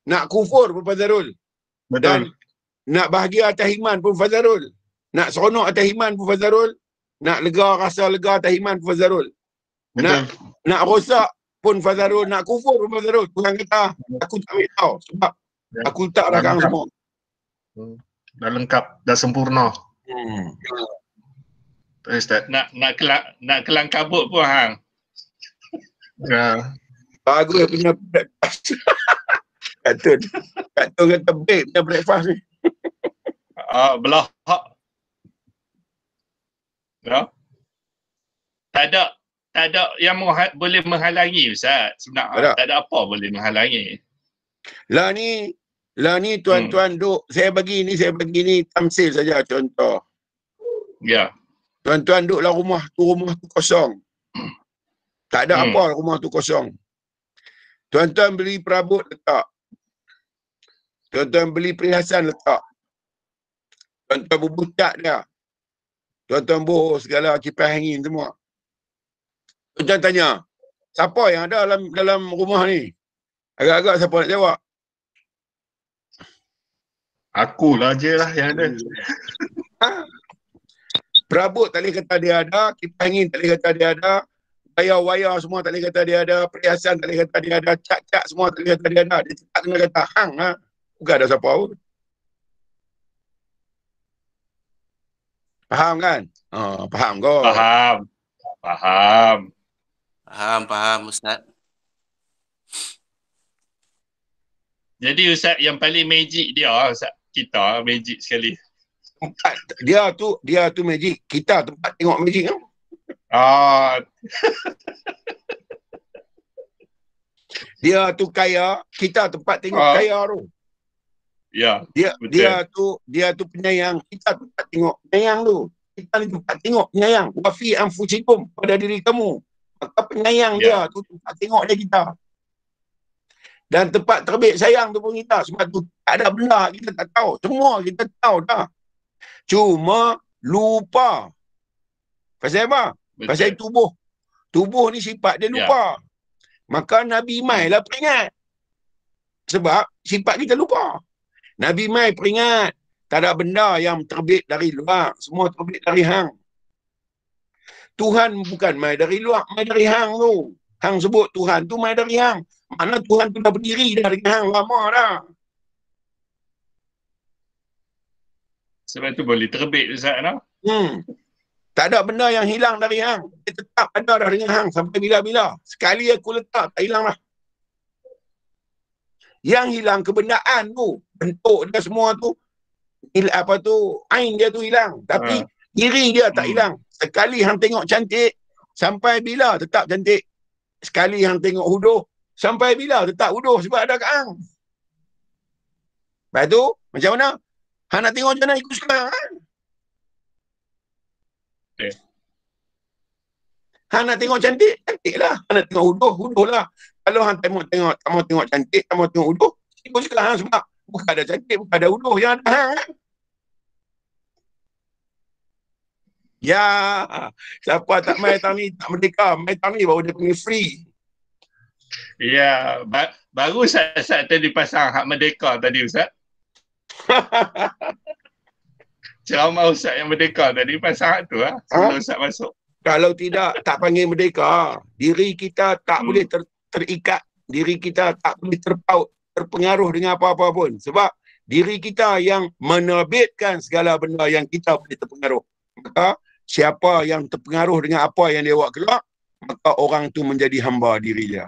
Nak kufur pun Fazarul. Betul. Dan nak bahagia atas iman pun Fazarul. Nak seronok atas iman pun Fazarul. Nak rasa lega atas iman pun Fazarul. Nak rosak pun Fazarul. Nak kufur pun Fazarul. Tuhan kata, aku tak ambil tahu. Sebab aku letak belakang semua. Dah lengkap, dah sempurna. Ustaz. Nak kelang kabut pun hang. Ya. Bagus punya breakfast. Kata baik punya breakfast ni. Belah. Ya. Tak ada yang boleh menghalangi Ustaz. Sebenarnya tak ada apa boleh menghalangi. Lah ni tuan-tuan duk saya bagi ni tamsil saja contoh. Ya. Tuan-tuan duduk dalam rumah tu kosong. Tak ada apa rumah tu kosong. Tuan-tuan beli perabot letak. Tuan-tuan beli perhiasan letak. Tuan-tuan berbutak dia. Tuan-tuan boh segala kipas angin semua. Tuan-tuan tanya, siapa yang ada dalam rumah ni? Agak-agak siapa nak jawab? Akulah je lah yang ada. Perabot tak boleh kata dia ada, kipas angin tak boleh kata dia ada, wayar-wayar semua tak boleh kata dia ada, perhiasan tak boleh kata dia ada, cat-cat semua tak boleh kata dia ada. Dia tak kena kata hang lah. Bukan ada siapa pun. Faham kan? Faham kau? Faham Ustaz. Jadi Ustaz yang paling magic dia Ustaz, kita magic sekali. Dia tu magic. Kita tempat tengok magic kan? Dia tu kaya, kita tempat tengok kaya tu. Ya. Dia tu penyayang, kita tempat tengok penyayang tu. Kita ni tempat tengok penyayang. Wa fi anfusikum, pada diri kamu. Maka penyayang dia tu tempat tengok dia kita. Dan tempat terbit sayang tu pun kita. Sebab tu tak ada benda kita tak tahu. Semua kita tahu dah. Cuma lupa. Pasal apa? Betul. Pasal tubuh. Tubuh ni sifat dia lupa. Maka Nabi Mai lah peringat. Sebab sifat kita lupa. Nabi Mai peringat. Tak ada benda yang terbit dari luar. Semua terbit dari hang. Tuhan bukan mai dari luar. Mai dari hang tu. Hang sebut Tuhan tu mai dari hang. Mana Tuhan tu dah berdiri dari hang lama dah. Sebab tu boleh terbit Ustaz no? Tak ada benda yang hilang dari hang. Dia tetap ada dah dengan hang sampai bila-bila. Sekali aku letak, tak hilang lah. Yang hilang kebendaan tu, bentuk dia semua tu, apa tu, ain dia tu hilang. Tapi diri dia tak hilang. Sekali hang tengok cantik, sampai bila tetap cantik. Sekali hang tengok huduh, sampai bila tetap huduh sebab ada kat hang. Lepas tu, macam mana? Hang nak tengok macam mana ikut sekarang kan? Okay. Hang nak tengok cantik, cantik lah. Hang nak tengok huduh, huduh lah. Kalau hang tak mau tengok cantik, tak mau tengok huduh, ikut sekarang sebab bukan ada cantik, bukan ada huduh yang ada hang kan? Ya, siapa tak main tang ni, tak merdeka. Main tang ni baru dia panggil free. Ya, baru Ustaz tadi pasang hak merdeka tadi Ustaz. Ceramah Ustaz yang merdeka tadi pasang hak tu lah. Sebelum Ustaz masuk. Kalau tidak, tak panggil merdeka. Diri kita tak boleh terikat. Diri kita tak boleh terpaut, terpengaruh dengan apa-apa pun. Sebab diri kita yang menerbitkan segala benda yang kita boleh terpengaruh. Maka siapa yang terpengaruh dengan apa yang dia buat keluar, maka orang tu menjadi hamba diri dia.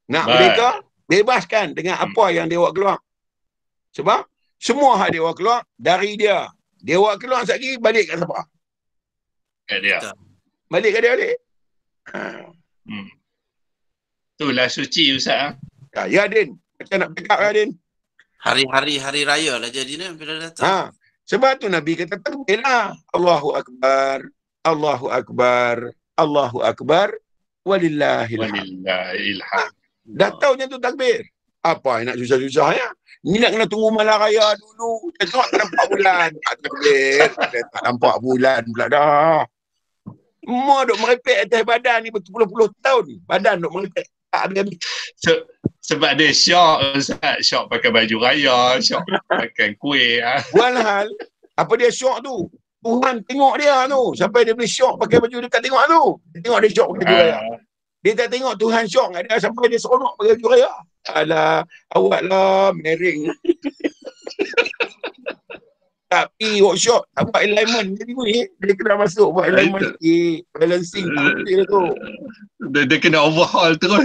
Nak merdeka, bebaskan dengan apa yang dia buat keluar. Sebab semua hak dia buat keluar dari dia. Dia buat keluar sekali, balik kat siapa? Kat dia. Balik kat dia balik. Itulah suci Ustaz. Ya Din, macam nak backup ya Din. Hari raya lah jadi ni bila datang. Sebab tu Nabi kata takbir lah. Allahu Akbar, Allahu Akbar, Allahu Akbar, walillahil hamd. Dah tahu macam tu takbir. Apa yang nak susah-susah ya? Ni nak kena tunggu malam raya dulu. Tengok tak nampak bulan. Tak takbir. Tak nampak bulan pula dah. Semua duk merepek atas badan ni berpuluh-puluh tahun. Badan duk merepek. Tak habis-habis. Sebab dia syok Ustaz. Syok pakai baju raya. Syok makan kuih. Walhal, apa dia syok tu? Tuhan tengok dia tu. Sampai dia boleh syok pakai baju dekat tengok tu. Tengok dia syok pakai baju raya. Dia tak tengok Tuhan syok kat dia sampai dia seronok pakai baju raya. Alah, awak lah mering. Tapi workshop tak buat alignment jadi ni. Dia kena masuk buat alignment sikit. Balancing tak boleh tu. Dia kena overhaul terus.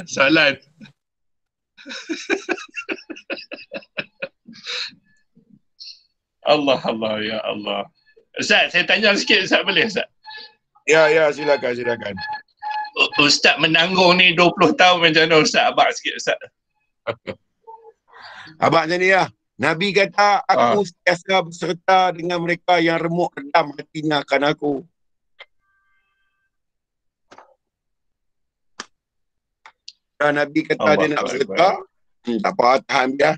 Soalan. Allah, ya Allah. Ustaz, saya tanya sikit Ustaz, boleh Ustaz? Ya, silakan. Ustaz menanggung ni 20 tahun macam mana Ustaz? Abang sikit Ustaz. Abang macam ni lah. Nabi kata, aku sentiasa berserta dengan mereka yang remuk redam hatinya akan aku. Nabi kata dia nak berserta. Tak apa, tahan dia.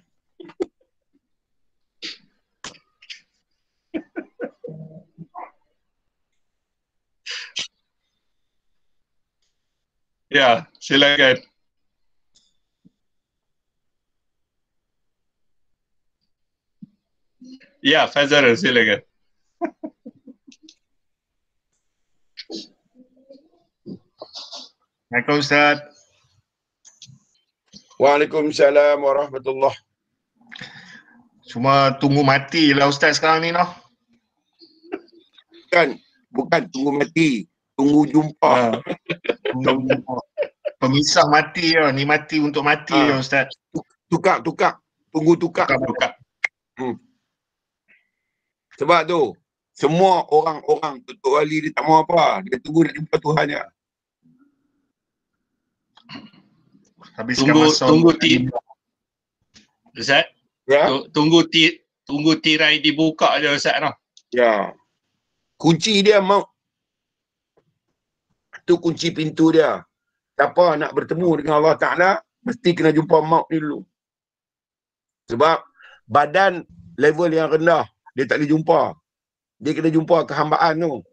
Ya, silakan. Ya, Fazal, silakan. Assalamualaikum Ustaz. Waalaikumsalam warahmatullahi. Cuma tunggu mati lah Ustaz sekarang ni noh. Bukan tunggu mati. Tunggu jumpa. Pemisah mati ya. Ni mati untuk mati ya Ustaz. Tukar. Tunggu tukar. Sebab tu, semua orang-orang tutup wali dia tak mau apa. Dia tunggu nak jumpa Tuhan je. Tunggu Ustaz. Ya? Tunggu tirai dibuka je Ustaz noh. Ya. Kunci dia maut. Itu kunci pintu dia. Siapa nak bertemu dengan Allah Ta'ala, mesti kena jumpa maut ni dulu. Sebab badan level yang rendah, dia tak boleh jumpa. Dia kena jumpa kehambaan tu.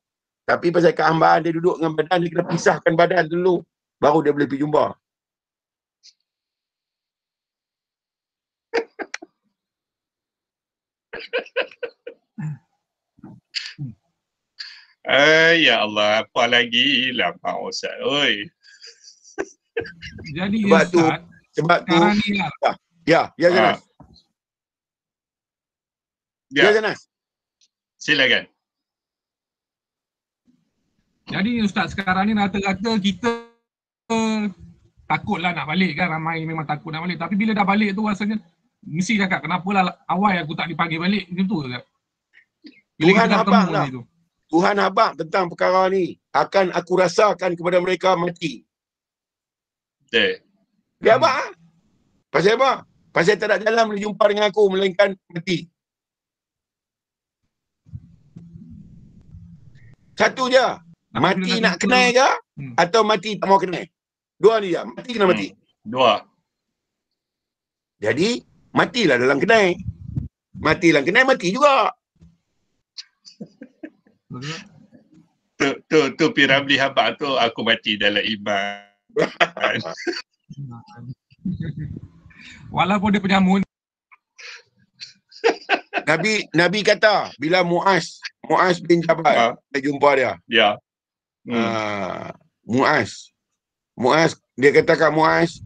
Tapi pasal kehambaan dia duduk dengan badan, dia kena pisahkan badan dulu. Baru dia boleh pergi jumpa. Ya Allah, apa lagi lama Ustaz. Oi. Jadi sebab Ustaz, Sebab tu sekarang ni lah. Ya Zanas. Ya Zanas. Silakan. Jadi Ustaz sekarang ni rata-rata kita takutlah nak balik kan, ramai memang takut nak balik. Tapi bila dah balik tu rasanya mesti cakap kenapalah awal aku tak dipanggil balik macam tu kan. Tuhan habaq lah. Tuhan habaq tentang perkara ni. Akan aku rasakan kepada mereka mati. Betul. Dia habaq lah. Pasal apa? Pasal tak ada jalan boleh jumpa dengan aku melainkan mati. Satu je. Mati nak kenal ke atau mati tak mau kenal? Dua ni je. Mati kena mati. Dua. Jadi matilah dalam kenal. Mati dalam kenal mati juga. Tu Piramli habaq tu aku mati dalam iman. Walaupun dia penyamun. Nabi kata bila Muaz bin Jabal dia jumpa dia. Ya. Muaz dia kata kat Muaz,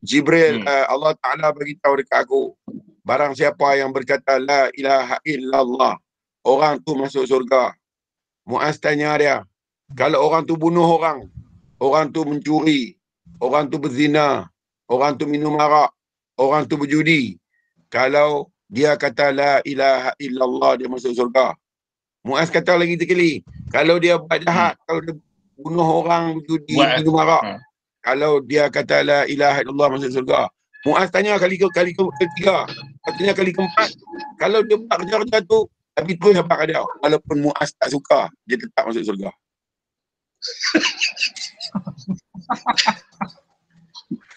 Jibril Allah Taala beritahu dekat aku, barang siapa yang berkata la ilaha illallah, orang tu masuk surga. Muaz tanya dia, kalau orang tu bunuh orang tu mencuri, orang tu berzina, orang tu minum arak, orang tu berjudi, kalau dia kata la ilaha illallah dia masuk surga. Muaz kata lagi sekali, kalau dia buat jahat, kalau dia bunuh orang, berjudi, minum arak, kalau dia kata la ilaha illallah masuk surga. Muaz tanya kali ketiga, katanya kali keempat, kalau dia buat kerja-kerja tu, tapi terus habaq dia, walaupun Muaz tak suka, dia tetap masuk surga.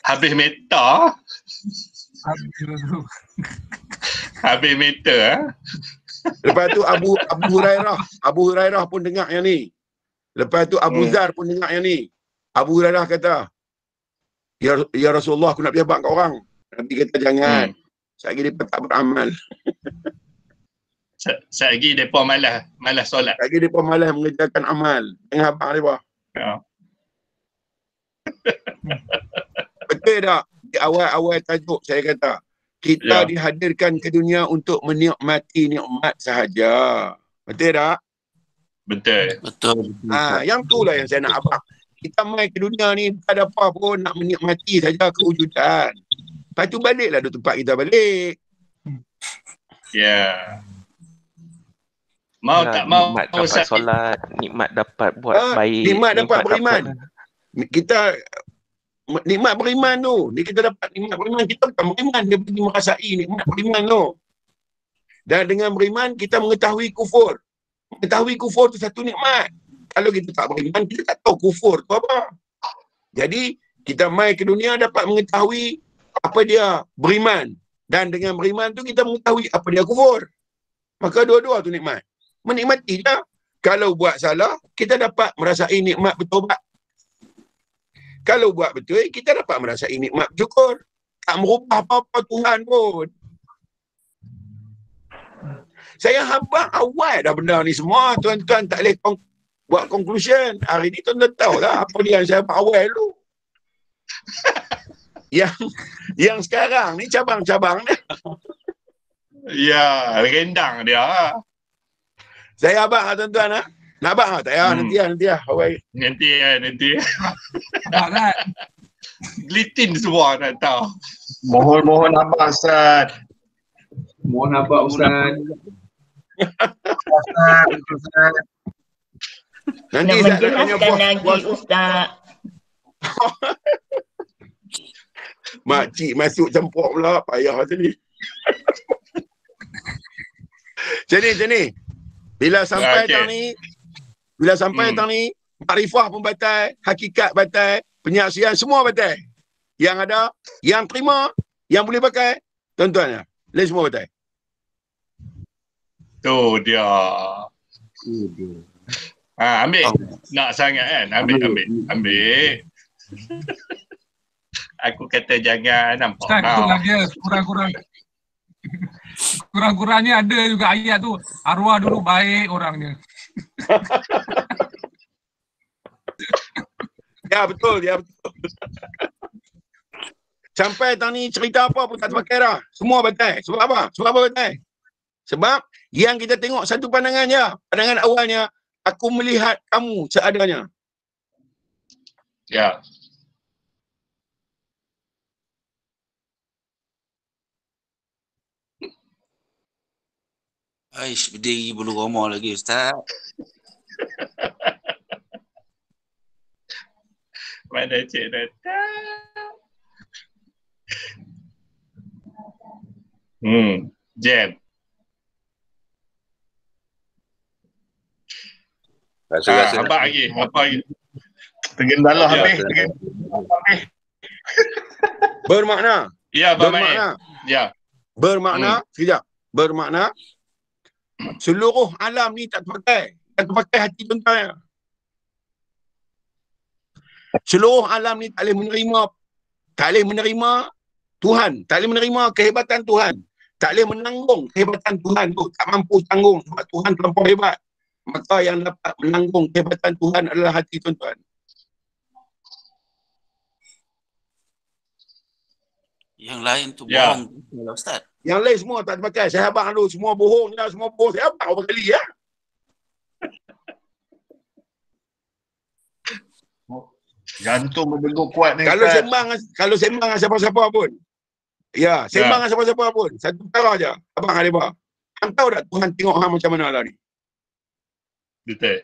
Habis meta. Habis meta. Lepas tu Abu Hurairah pun dengar yang ni. Lepas tu Abu Zar pun dengar yang ni. Abu Hurairah kata, Ya Rasulullah, aku nak pergi habaq kat orang. Nabi kata jangan. Sekali dia tak beramal. Sekali mereka malas solat. Sekali mereka malas mengerjakan amal. Jangan habaq mereka. Ya. Betul tak? Di awal-awal tajuk saya kata, kita dihadirkan ke dunia untuk menikmati nikmat sahaja. Betul tak? Betul. Yang tu lah yang saya nak abang. Kita mai ke dunia ni tak ada apa pun, nak menikmati saja kewujudan. Lepas tu baliklah di tempat kita balik. Ya. Mau tak mau nikmat dapat solat, nikmat dapat buat baik, nikmat dapat beriman. Kita nikmat beriman tu. Ni kita dapat nikmat beriman, kita bukan beriman, dia pergi merasai nikmat beriman tu. Dan dengan beriman kita mengetahui kufur. Mengetahui kufur tu satu nikmat. Kalau kita tak beriman, kita tak tahu kufur tu apa. Jadi kita mai ke dunia dapat mengetahui apa dia beriman. Dan dengan beriman tu kita mengetahui apa dia kufur. Maka dua-dua tu nikmat. Menikmati je. Kalau buat salah, kita dapat merasai nikmat bertobat. Kalau buat betul, kita dapat merasai nikmat bersyukur. Tak merubah apa-apa Tuhan pun. Saya habaq awal dah benda ni semua. Tuan-tuan tak boleh buat conclusion. Hari ni tuan-tuan tahu lah apa dia yang saya habaq awal dulu. yang sekarang ni cabang-cabang dia. Ya, rendang dia. Saya habaq lah tuan-tuan lah. Nak habaq lah? Tak payah, nanti lah. Nanti. Kan? Gelitin semua nak tahu. Mohon habaq Ustaz. Mohon habaq Ustaz. Ustaz. Nanti nak saya tanya menjelaskan lagi Ustaz. Makcik masuk campur pula. Payah macam ni. Macam ni. Bila sampai tang ni, makrifah pun batal, hakikat batal, penyaksian semua batal. Yang ada, yang terima, yang boleh pakai, tuan-tuan lah. Lain semua batal. Tu dia. Ambil. Nak sangat kan? Ambil. Aku kata jangan nampak. Ustaz, itulah dia kurang-kurangnya ada juga ayat tu. Arwah dulu baik orangnya. Ya betul. Sampai tahun ni cerita apa pun tak terpakai dah. Semua batal. Sebab apa? Sebab apa batal? Sebab yang kita tengok satu pandangan je. Pandangan awalnya, aku melihat kamu seadanya. Ya. Aish, berdiri bulu roma lagi Ustaz. Mana cik datang? Jam. Abang lagi. Apa lagi? Tergendalah habis. Bermakna. Ya, bermakna. Ya. Bermakna, sekejap. Bermakna, seluruh alam ni tak terpakai. Tak terpakai hati tuan-tuan. Seluruh alam ni tak boleh menerima Tuhan. Tak boleh menerima kehebatan Tuhan. Tak boleh menanggung kehebatan Tuhan tu. Tak mampu tanggung sebab Tuhan terlampau hebat. Maka yang dapat menanggung kehebatan Tuhan adalah hati tuan-tuan. Yang lain tu bohong Ustaz. Yang lain semua tak terpakai. Saya abang dulu semua bohong je, semua bohong. Saya abang berapa kali ya. Jantung berdegup kuat ni. Kalau sembang dengan siapa-siapa pun. Ya, sembang dengan siapa-siapa pun. Satu perkara je. Abang Halibah. Hang tahu tak Tuhan tengok hang macam mana lah ni? Betul.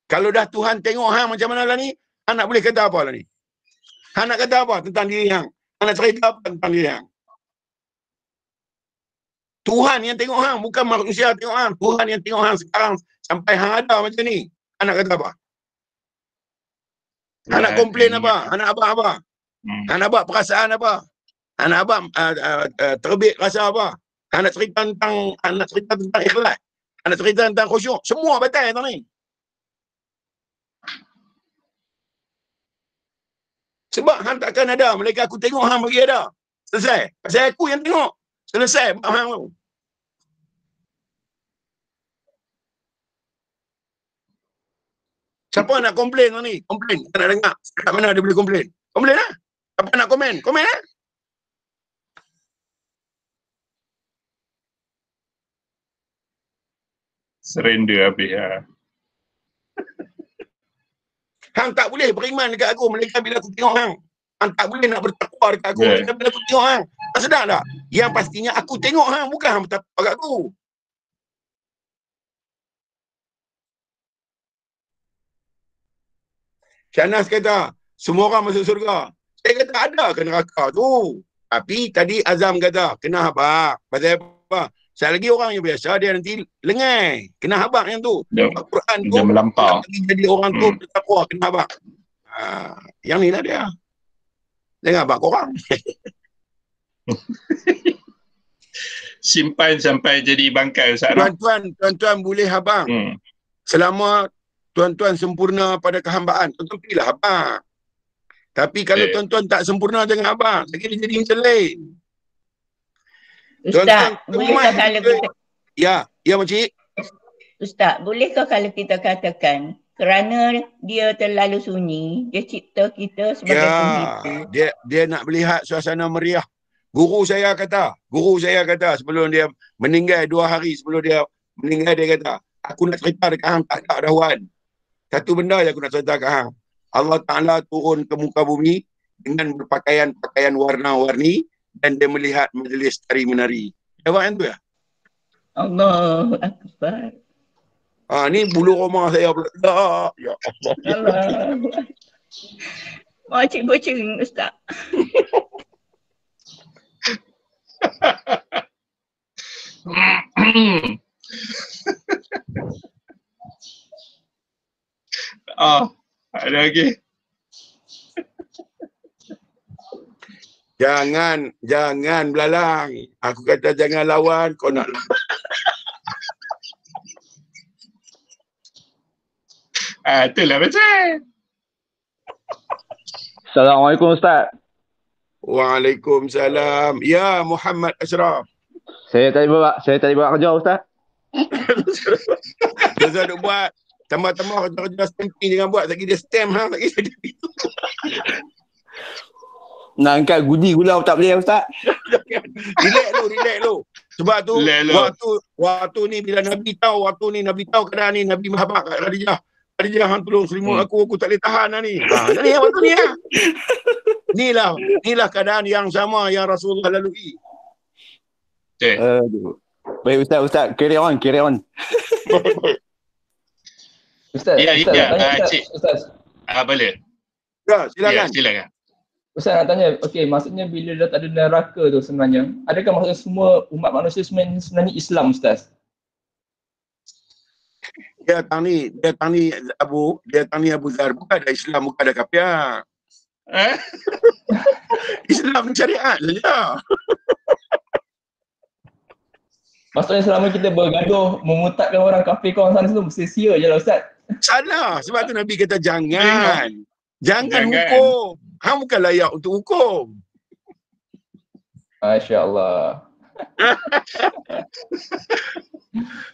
Kalau dah Tuhan tengok hang macam mana lah ni, hang nak boleh kata apa lah ni? Hang nak kata apa tentang diri hang? Hang nak cerita apa tentang diri hang? Tuhan yang tengok hang, bukan manusia tengok hang. Tuhan yang tengok hang sekarang sampai hang ada macam ni. Hang nak kata apa? Hang nak komplain apa? Hang nak abang apa? Hang nak buat perasaan apa? Hang nak abang terbit rasa apa? Hang nak cerita tentang ikhlas. Hang nak cerita tentang khusyuk. Semua batal tau ni. Sebab hang takkan ada. Mereka aku tengok hang bagi ada. Selesai. Pasal aku yang tengok. Selesai. Hang tu. Siapa nak komplain tau ni? Komplain. Kita nak dengar. Kat mana dia boleh komplain? Komplain lah. Siapa nak komen? Komen lah. Surrender habis ya. Hang tak boleh beriman dekat aku melainkan bila aku tengok hang. Hang tak boleh nak bertakwa dekat aku melainkan bila aku tengok hang. Tak sedar tak? Yang pastinya aku tengok hang, bukan hang bertakwa dekat aku. Syanas kata, semua orang masuk surga. Saya kata, ada ke neraka tu? Tapi tadi Azam kata, kena habaq. Pasal apa? Sekali lagi orang yang biasa, dia nanti lengai. Kena habaq yang tu. Al-Quran tu, dia melampau. Jadi orang tu bertakwa, kena habaq. Yang ni lah dia. Jangan habaq korang. Simpan sampai jadi bangkai. Tuan-tuan boleh habaq. Selama tuan-tuan sempurna pada kehambaan, tuan-tuan pilih habaq. Tapi kalau tuan-tuan tak sempurna, jangan habaq. Lagi dia jadi macam lain. Ustaz, bolehkah kalau kita... Ya, Makcik. Ustaz, bolehkah kalau kita katakan kerana dia terlalu sunyi, dia cipta kita sebagai penghibur? Dia nak melihat suasana meriah. Guru saya kata sebelum dia meninggal 2 hari sebelum dia meninggal, dia kata, aku nak cerita dekat hang tak ada dahuan. Satu benda je aku nak cerita dekat hang. Allah Ta'ala turun ke muka bumi dengan berpakaian-pakaian warna-warni dan dia melihat majlis tari-menari. Jawab yang tu ya? Allahu Akbar. Ni bulu roma saya pula. Ya Allah. Makcik bocering Ustaz. Ada lagi. Jangan belalang. Aku kata jangan lawan, kau nak lawan. Itulah betul. Assalamualaikum Ustaz. Waalaikumsalam. Ya Muhammad Ashraf. Saya tadi buat kerja Ustaz. Ustaz nak buat tambah-tambah kerja stamping, jangan buat lagi dia stamp hang lagi. Nak angkat gudi gula tak boleh Ustaz. Relax lu. Sebab tu waktu ni bila Nabi tahu keadaan ni, Nabi mahabak kat Khadijah hang tolong selimut aku tak boleh tahan dah ni. Ni waktu ni lah. Inilah keadaan yang sama yang Rasulullah lalui. Aduh. Baik Ustaz, carry on. Ustaz, Ustaz. Boleh. Ya, silakan. Ustaz nak tanya, maksudnya bila dah tak ada neraka tu sebenarnya, adakah maksudnya semua umat manusia sebenarnya Islam, Ustaz? Dia tang ni Abu Zar, bukan ada Islam, bukan ada kafir. Islam syariat saja. Maksudnya selama kita bergaduh memutatkan orang kafir kawan sana tu sia-sia je lah Ustaz. Salah, sebab tu Nabi kata jangan hukum. Hang bukan layak untuk hukum. Masya-Allah.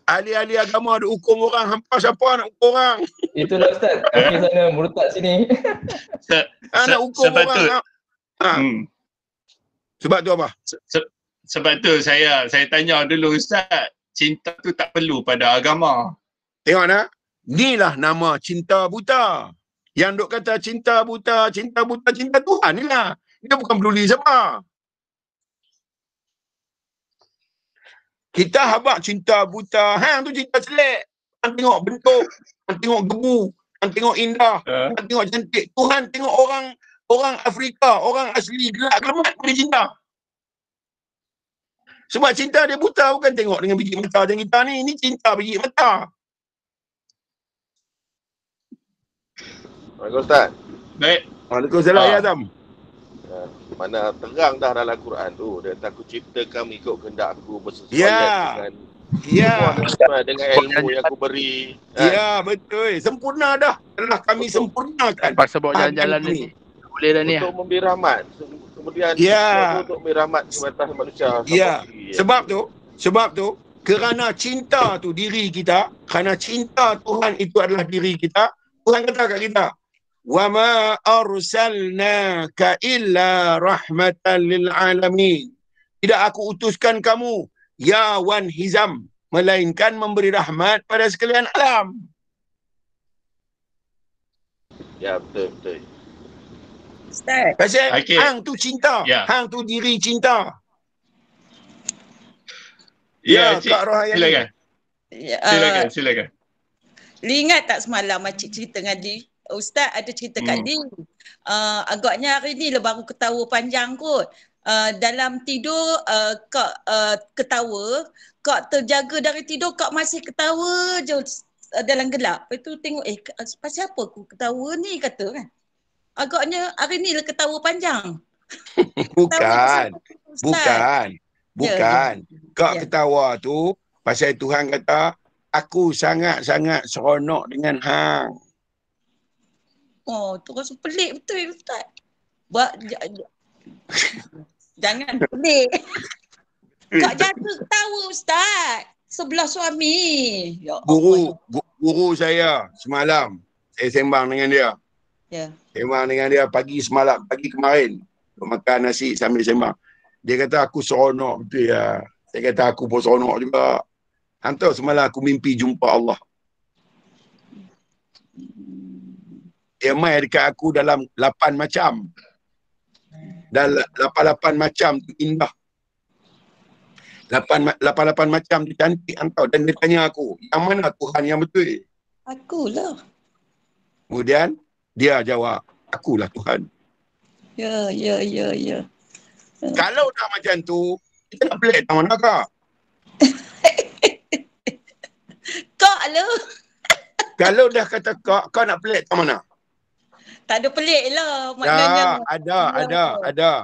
Ahli-ahli agama ada hukum orang, hampa siapa nak hukum orang? Itulah Ustaz, kafir sana murtad sini. Nak hukum orang. Sebab tu apa? Sebab tu saya tanya dulu Ustaz, cinta tu tak perlu pada agama. Tengok nak, inilah nama cinta buta. Yang duk kata cinta buta Tuhan ni lah. Dia bukan peduli siapa. Kita habaq cinta buta. Hang tu cinta selek. Hang tengok bentuk, hang tengok gebu, hang tengok indah, hang tengok cantik. Tuhan tengok orang Afrika, orang asli gelak kelemat dia cinta. Sebab cinta dia buta, bukan tengok dengan biji mata macam kita ni. Ini cinta biji mata. Assalamualaikum Ustaz. Baik. Waalaikumsalam ya Azam. Mana terang dah dalam Quran tu. Dia kata aku ciptakan ikut kehendak aku bersesuaian dengan ilmu yang aku beri. Ya, betul. Sempurna dah. Telah kami sempurnakan. Pasal bawa jalan-jalan ni. Boleh dah ni. Untuk memberi rahmat. Kemudian untuk memberi rahmat ke atas manusia. Ya. Sebab tu kerana cinta tu diri kita, kerana cinta Tuhan itu adalah diri kita, Tuhan kata kat kita, wa ma arsalnaka illa rahmatan lil alamin. Tidak aku utuskan kamu ya wan hizam, melainkan memberi rahmat pada sekalian alam. Ya, betul. Ustaz. Pasal hang tu cinta, hang tu diri cinta. Ya, Kak Rohayani. Silakan. Li ingat tak semalam makcik cerita dengan Li? Ustaz ada cerita kat Li. Agaknya hari ni lah baru ketawa panjang kot. Dalam tidur kak ketawa, kak terjaga dari tidur, kak masih ketawa je dalam gelap. Lepas tu tengok pasal apa aku ketawa ni kata kan. Agaknya hari ni lah ketawa panjang. Bukan. Kak ketawa tu pasal Tuhan kata aku sangat-sangat seronok dengan hang. Oh, tu rasa pelik betul Ustaz. Jangan pelik. Kak jaga ketawa Ustaz. Sebelah suami. Ya guru saya semalam, saya sembang dengan dia. Ya. Sembang dengan dia pagi kemarin. Makan nasi sambil sembang. Dia kata aku seronok betul ya. Saya kata aku pun seronok juga. Hantar semalam aku mimpi jumpa Allah. Dia main dekat aku dalam 8 macam. Dan 88 macam tu indah. 88 macam tu cantik hantar. Dan dia tanya aku, yang mana Tuhan yang betul? Akulah. Kemudian dia jawab, akulah Tuhan. Ya. Kalau dah macam tu, kita nak pelik tak mana kak? Kak lah. Kalau dah kata kak nak pelik tak mana? Tak ada pelik lah. Maknanya.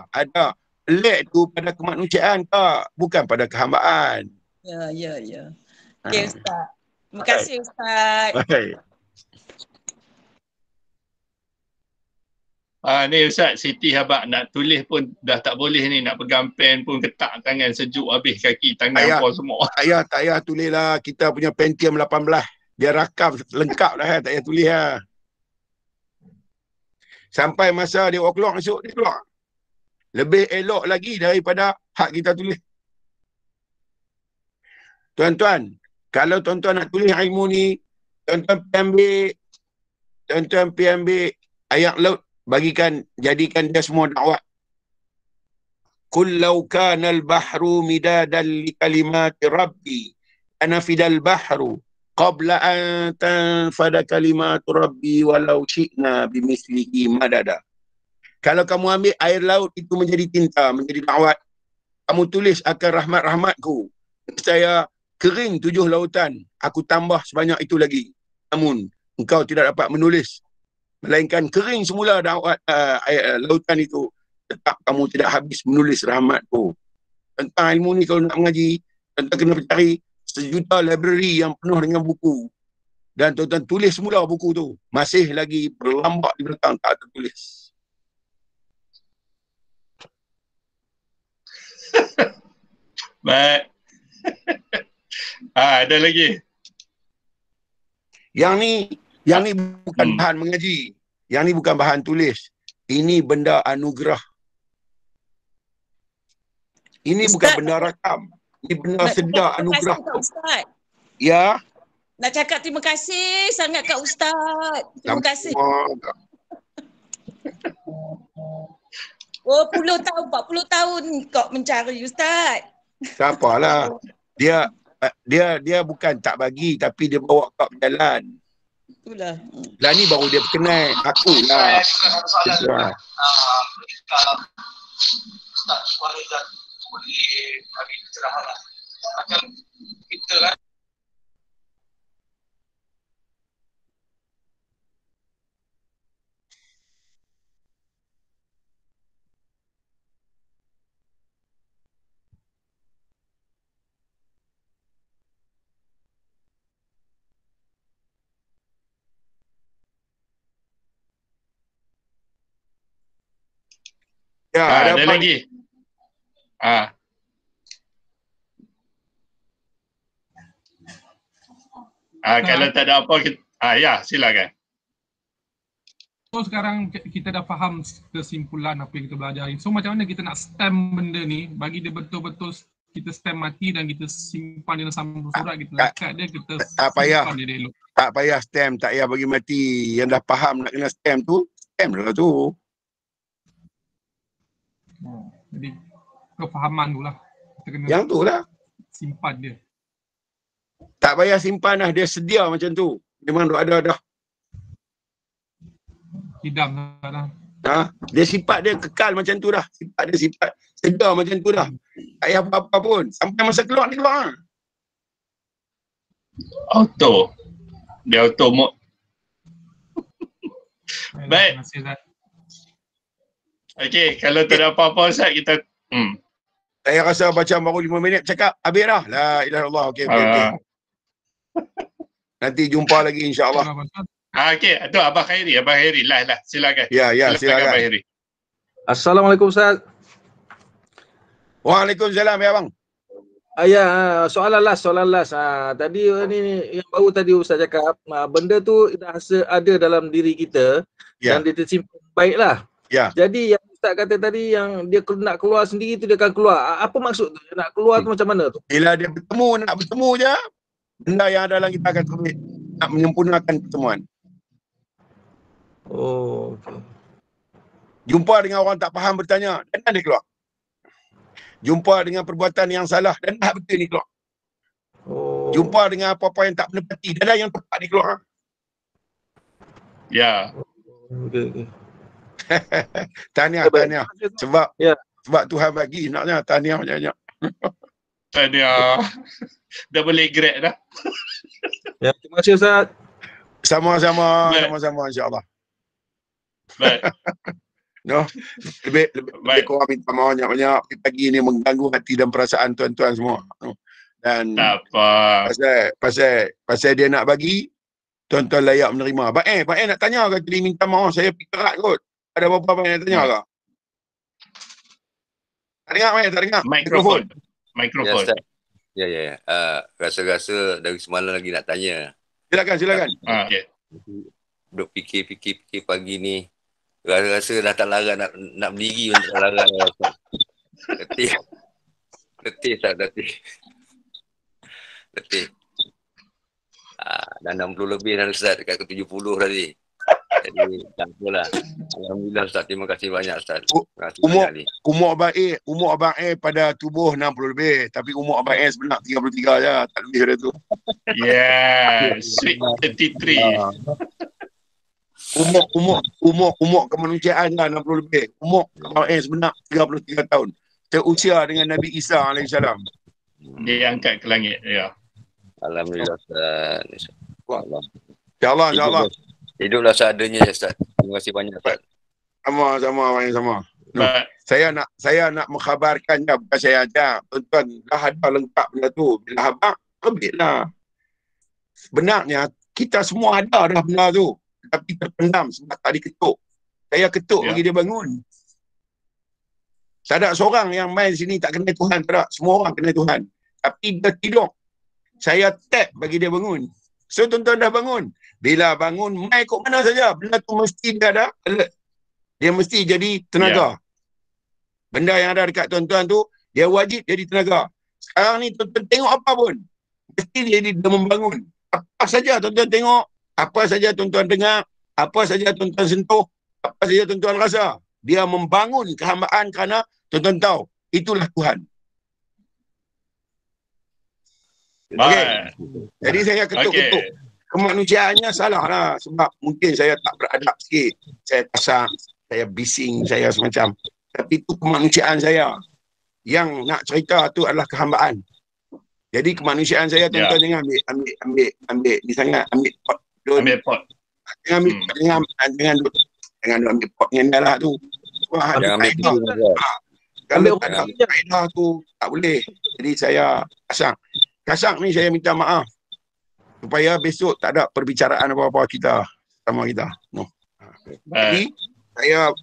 Ada. Pelik tu pada kemanusiaan kak, bukan pada kehambaan. Ya. Okey Ustaz. Terima kasih Ustaz. Baik. Ni Ustaz, Siti Habak nak tulis pun dah tak boleh ni, nak pegang pen pun ketak tangan sejuk habis kaki tangan apa semua. Tak payah tulis lah, kita punya Pentium 18. Dia rakam lengkap dah, tak payah tulis lah. Sampai masa dia o'clock esok, dia keluar. Lebih elok lagi daripada hak kita tulis. Tuan-tuan, kalau tuan-tuan nak tulis ilmu ni, tuan-tuan pergi ambil ayat laut, jadikan dia semua dakwah. Qul law kana al-bahru midadan li kalimati rabbi anafidal bahru qabla an tanfada kalimatu rabbi walau syi'na bimithlihi madada. Kalau kamu ambil air laut itu menjadi tinta, menjadi dakwah, kamu tulis akan rahmat-rahmatku, saya kering 7 lautan, aku tambah sebanyak itu lagi. Namun engkau tidak dapat menulis, melainkan kering semula dakwah lautan itu, tetap kamu tidak habis menulis rahmatku. Tentang ilmu ni kalau nak mengaji, tuan-tuan kena cari 1 juta library yang penuh dengan buku. Dan tuan-tuan tulis semula buku tu. Masih lagi berlambak di belakang tak tertulis. Baik. Ada lagi. Yang ni bukan bahan mengaji. Yang ni bukan bahan tulis. Ini benda anugerah. Ini Ustaz, bukan benda rakam. Ini benda sedar anugerah. Ustaz. Ya. Nak cakap terima kasih sangat Kak Ustaz. Terima kasih. Oh, 10 tahun, 40 tahun kau mencari Ustaz. Tak apalah. Dia bukan tak bagi tapi dia bawa kau berjalan. Itulah. Lah ni baru dia berkenal aku lah. Soalan. Ustaz suara dan boleh bagi pencerahan lah. Macam kita kan ya, ada lagi. Kalau tak ada apa kita, ya silakan. So sekarang kita dah faham kesimpulan apa yang kita belajar. So macam mana kita nak stamp benda ni, bagi dia betul-betul kita stamp mati dan kita simpan dalam sambung surat, kita lekat dia, kita simpan dia elok. Tak payah stamp, tak payah bagi mati. Yang dah faham nak kena stamp tu, stamp lah tu. Jadi kefahaman tu lah. Kita kena yang tu lah. Simpan dia. Tak payah simpan lah, dia sedia macam tu. Memang ada dah. Hidam lah. Dia sifat dia kekal macam tu dah. Sifat dia sifat sedia macam tu dah. Tak payah apa-apa pun. Sampai masa keluar ni keluar. Auto. Dia auto mode. Baik. Okey, kalau tak ada apa-apa Ustaz, kita Saya rasa macam baru 5 minit cakap habis dah. La ilaha illallah. Okey. Nanti jumpa lagi insya-Allah. Okey, tu Abang Khairi lah silakan. Ya, silakan Abang Khairi. Assalamualaikum Ustaz. Waalaikumsalam ya bang. Ya, soalan last. Tadi ni yang baru tadi Ustaz cakap, benda tu dah ada dalam diri kita dan dia tersimpan baiklah. Ya. Jadi yang Ustaz kata tadi yang dia nak keluar sendiri tu dia akan keluar. Apa maksud tu? Nak keluar tu macam mana tu? Bila dia nak bertemu je, benda yang ada dalam kita akan terbit. Nak menyempurnakan pertemuan. Oh, okay. Jumpa dengan orang tak faham bertanya, dan dia keluar. Jumpa dengan perbuatan yang salah, dan dah betul ni keluar. Oh. Jumpa dengan apa-apa yang tak menepati, dan dah yang tepat ni keluar. Ya. Okay. Tahniah. Sebab Tuhan bagi naknya tahniah banyak-banyak. Tahniah. Dah boleh grade dah. Ya, terima kasih Ustaz. Sama-sama insya-Allah. Baik. No, lebih kurang minta maaf banyak-banyak. Pagi ni mengganggu hati dan perasaan tuan-tuan semua. Dan tak apa. Pasal dia nak bagi, tuan-tuan layak menerima. Baik nak tanya ke tadi minta maaf saya pikerat kot. Ada apa-apa yang nak tanya ke? Tak dengar? Mikrofon. Ya. Rasa-rasa dari semalam lagi nak tanya. Silakan. Okay. Duk fikir pagi ni. Rasa-rasa dah tak larang nak berdiri untuk tak larang. Letih. Letih tak letih. Letih. Dah 60 lebih dah Ustaz, dekat ke 70 tadi. Jadi tak apalah. Alhamdulillah Ustaz, terima kasih banyak Ustaz. Umur Abang A pada tubuh 60 lebih, tapi umur Abang A sebenar 33 je, tak lebih dari tu. Yeah, sweet 33. Umur kemanusiaan dah 60 lebih. Umur Abang A sebenar 33 tahun. Seusia dengan Nabi Isa alaihissalam. Dia angkat ke langit, ya. Alhamdulillah Ustaz. InsyaAllah, insyaAllah. Hiduplah seadanya ya Ustaz. Terima kasih banyak Ustaz. Sama. No. Saya nak mengkhabarkan dah, bukan saya ajar. Tuan-tuan dah ada lengkap benda tu. Bila habaq, ambillah. Sebenarnya kita semua ada dah benda tu. Tapi terpendam sebab tak diketuk. Saya ketuk bagi dia bangun. Tak ada seorang yang main sini tak kenal Tuhan. Tak ada. Semua orang kenal Tuhan. Tapi dia tidur. Saya tap bagi dia bangun. So tuan-tuan dah bangun. Bila bangun, main ikut mana saja. Benda tu mesti dia ada alert. Dia mesti jadi tenaga. Benda yang ada dekat tuan-tuan tu, dia wajib jadi tenaga. Sekarang ni tuan-tuan tengok apa pun, mesti dia membangun. Apa saja tuan-tuan tengok, apa saja tuan-tuan dengar, apa saja tuan-tuan sentuh, apa saja tuan-tuan rasa. Dia membangun kehambaan kerana tuan-tuan tahu, itulah Tuhan. Okey. Jadi saya ketuk-ketuk. Kemanusiaannya salah lah. Sebab mungkin saya tak beradab sikit. Saya tasak, saya bising, saya semacam. Tapi itu kemanusiaan saya. Yang nak cerita tu adalah kehambaan. Jadi kemanusiaan saya tuan-tuan jangan ambil ni sangat, ambil pot. Ambil pot. Jangan ambil pot dengan dia lah tu. Wah, jangan ambil pot. Kalau tak ada kaedah tu tak boleh. Jadi saya kasang ni saya minta maaf. Supaya besok tak ada perbicaraan apa-apa kita sama kita. No. Jadi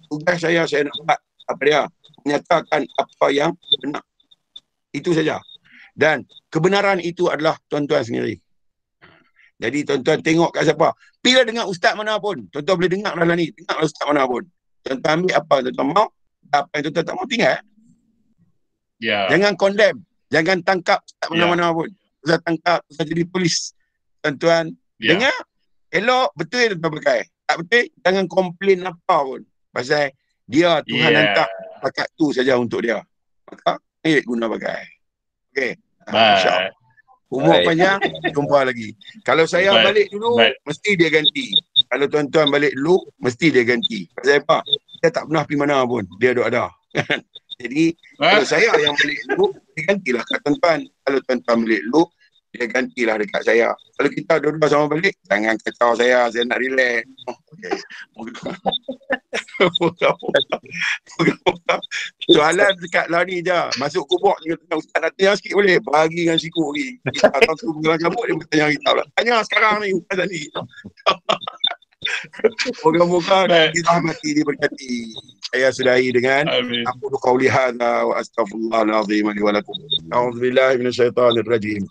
tugas saya nak buat apa dia? Menyatakan apa yang benar. Itu saja. Dan kebenaran itu adalah tuan-tuan sendiri. Jadi tuan-tuan tengok kat siapa. Bila dengar ustaz mana pun, tuan-tuan boleh dengar dalam ni. Dengar ustaz mana pun. Tuan-tuan ambil apa tuan-tuan mau, apa yang tuan-tuan tak mau tinggal. Jangan condemn. Jangan tangkap ustaz mana-mana pun. Ustaz tangkap, ustaz jadi polis. Tuan-tuan dengar, elok betul tuan-tuan pakai. Tak betul, jangan komplain apa pun. Pasal dia Tuhan hantar pakat tu saja untuk dia. Maka, guna pakai. Okey. InsyaAllah. Umur panjang, jumpa lagi. Kalau saya balik dulu, mesti dia ganti. Kalau tuan-tuan balik dulu, mesti dia ganti. Pasal apa? Dia tak pernah pergi mana pun. Dia duduk ada. Jadi, kalau saya yang balik dulu, dia gantilah kat tuan-tuan. Kalau tuan-tuan balik dulu, dia gantilah dekat saya. Kalau kita dua-dua sama balik, jangan kacau saya nak relax. Moga-moga. Soalan dekat lah ni je. Masuk kubur je, ustaz nak tanya sikit boleh? Bagi dengan siku lagi. Kita akan suruh dengan cabut, dia bertanya kita pula. Tanya sekarang ni, ustaz ni. Moga-moga kita rahmati, diberkati. Saya sudahi dengan aku qauli hadza wa astaghfirullahalazim li wa lakum. A'udzubillahi minasyaitonir rajim.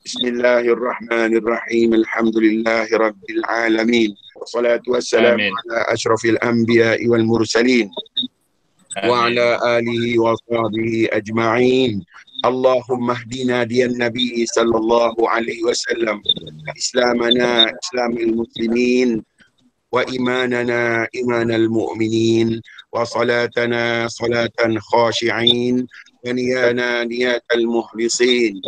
Bismillahirrahmanirrahim. Alhamdulillahi rabbil alamin. Wassalatu wassalamu ala asyrafil anbiya'i wal mursalin wa ala alihi wa sahbihi ajma'in. Allahumma hdina diyan nabi sallallahu alaihi wasallam. Islamana islamil muslimin wa imanana imanal mu'minin wa salatana salatan khashi'in wa niyana niyatal muhlisin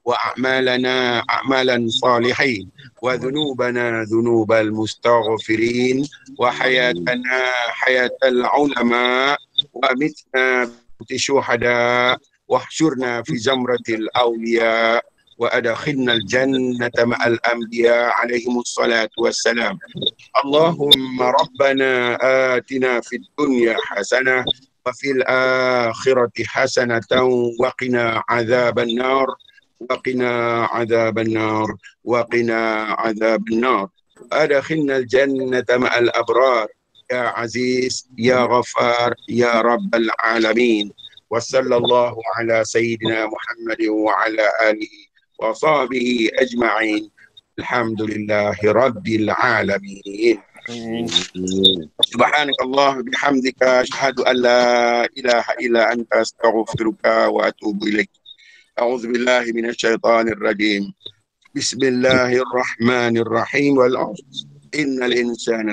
وأعمالنا أعمالا صالحين وذنوبنا ذنوب المستغفرين وحياتنا حياة العلماء ومتنا الشهداء واحشرنا في زمرة الأولياء وأدخلنا الجنة مع الأنبياء عليهم الصلاة والسلام. اللهم ربنا آتنا في الدنيا حسنة وفي الآخرة حسنة وقنا عذاب النار وقنا عذاب النار وقنا عذاب النار. أدخلنا الجنة مع الأبرار يا عزيز يا غفار يا رب العالمين. وصلى الله على سيدنا محمد وعلى آله وصحبه أجمعين. الحمد لله رب العالمين. Subhanakallah bihamdika asyhadu an la ilaha illa anta astaghfiruka wa atubu ilaik. A'udzu billahi minasyaitonir rajim. Bismillahirrahmanirrahim. Wal 'asr. Innal insana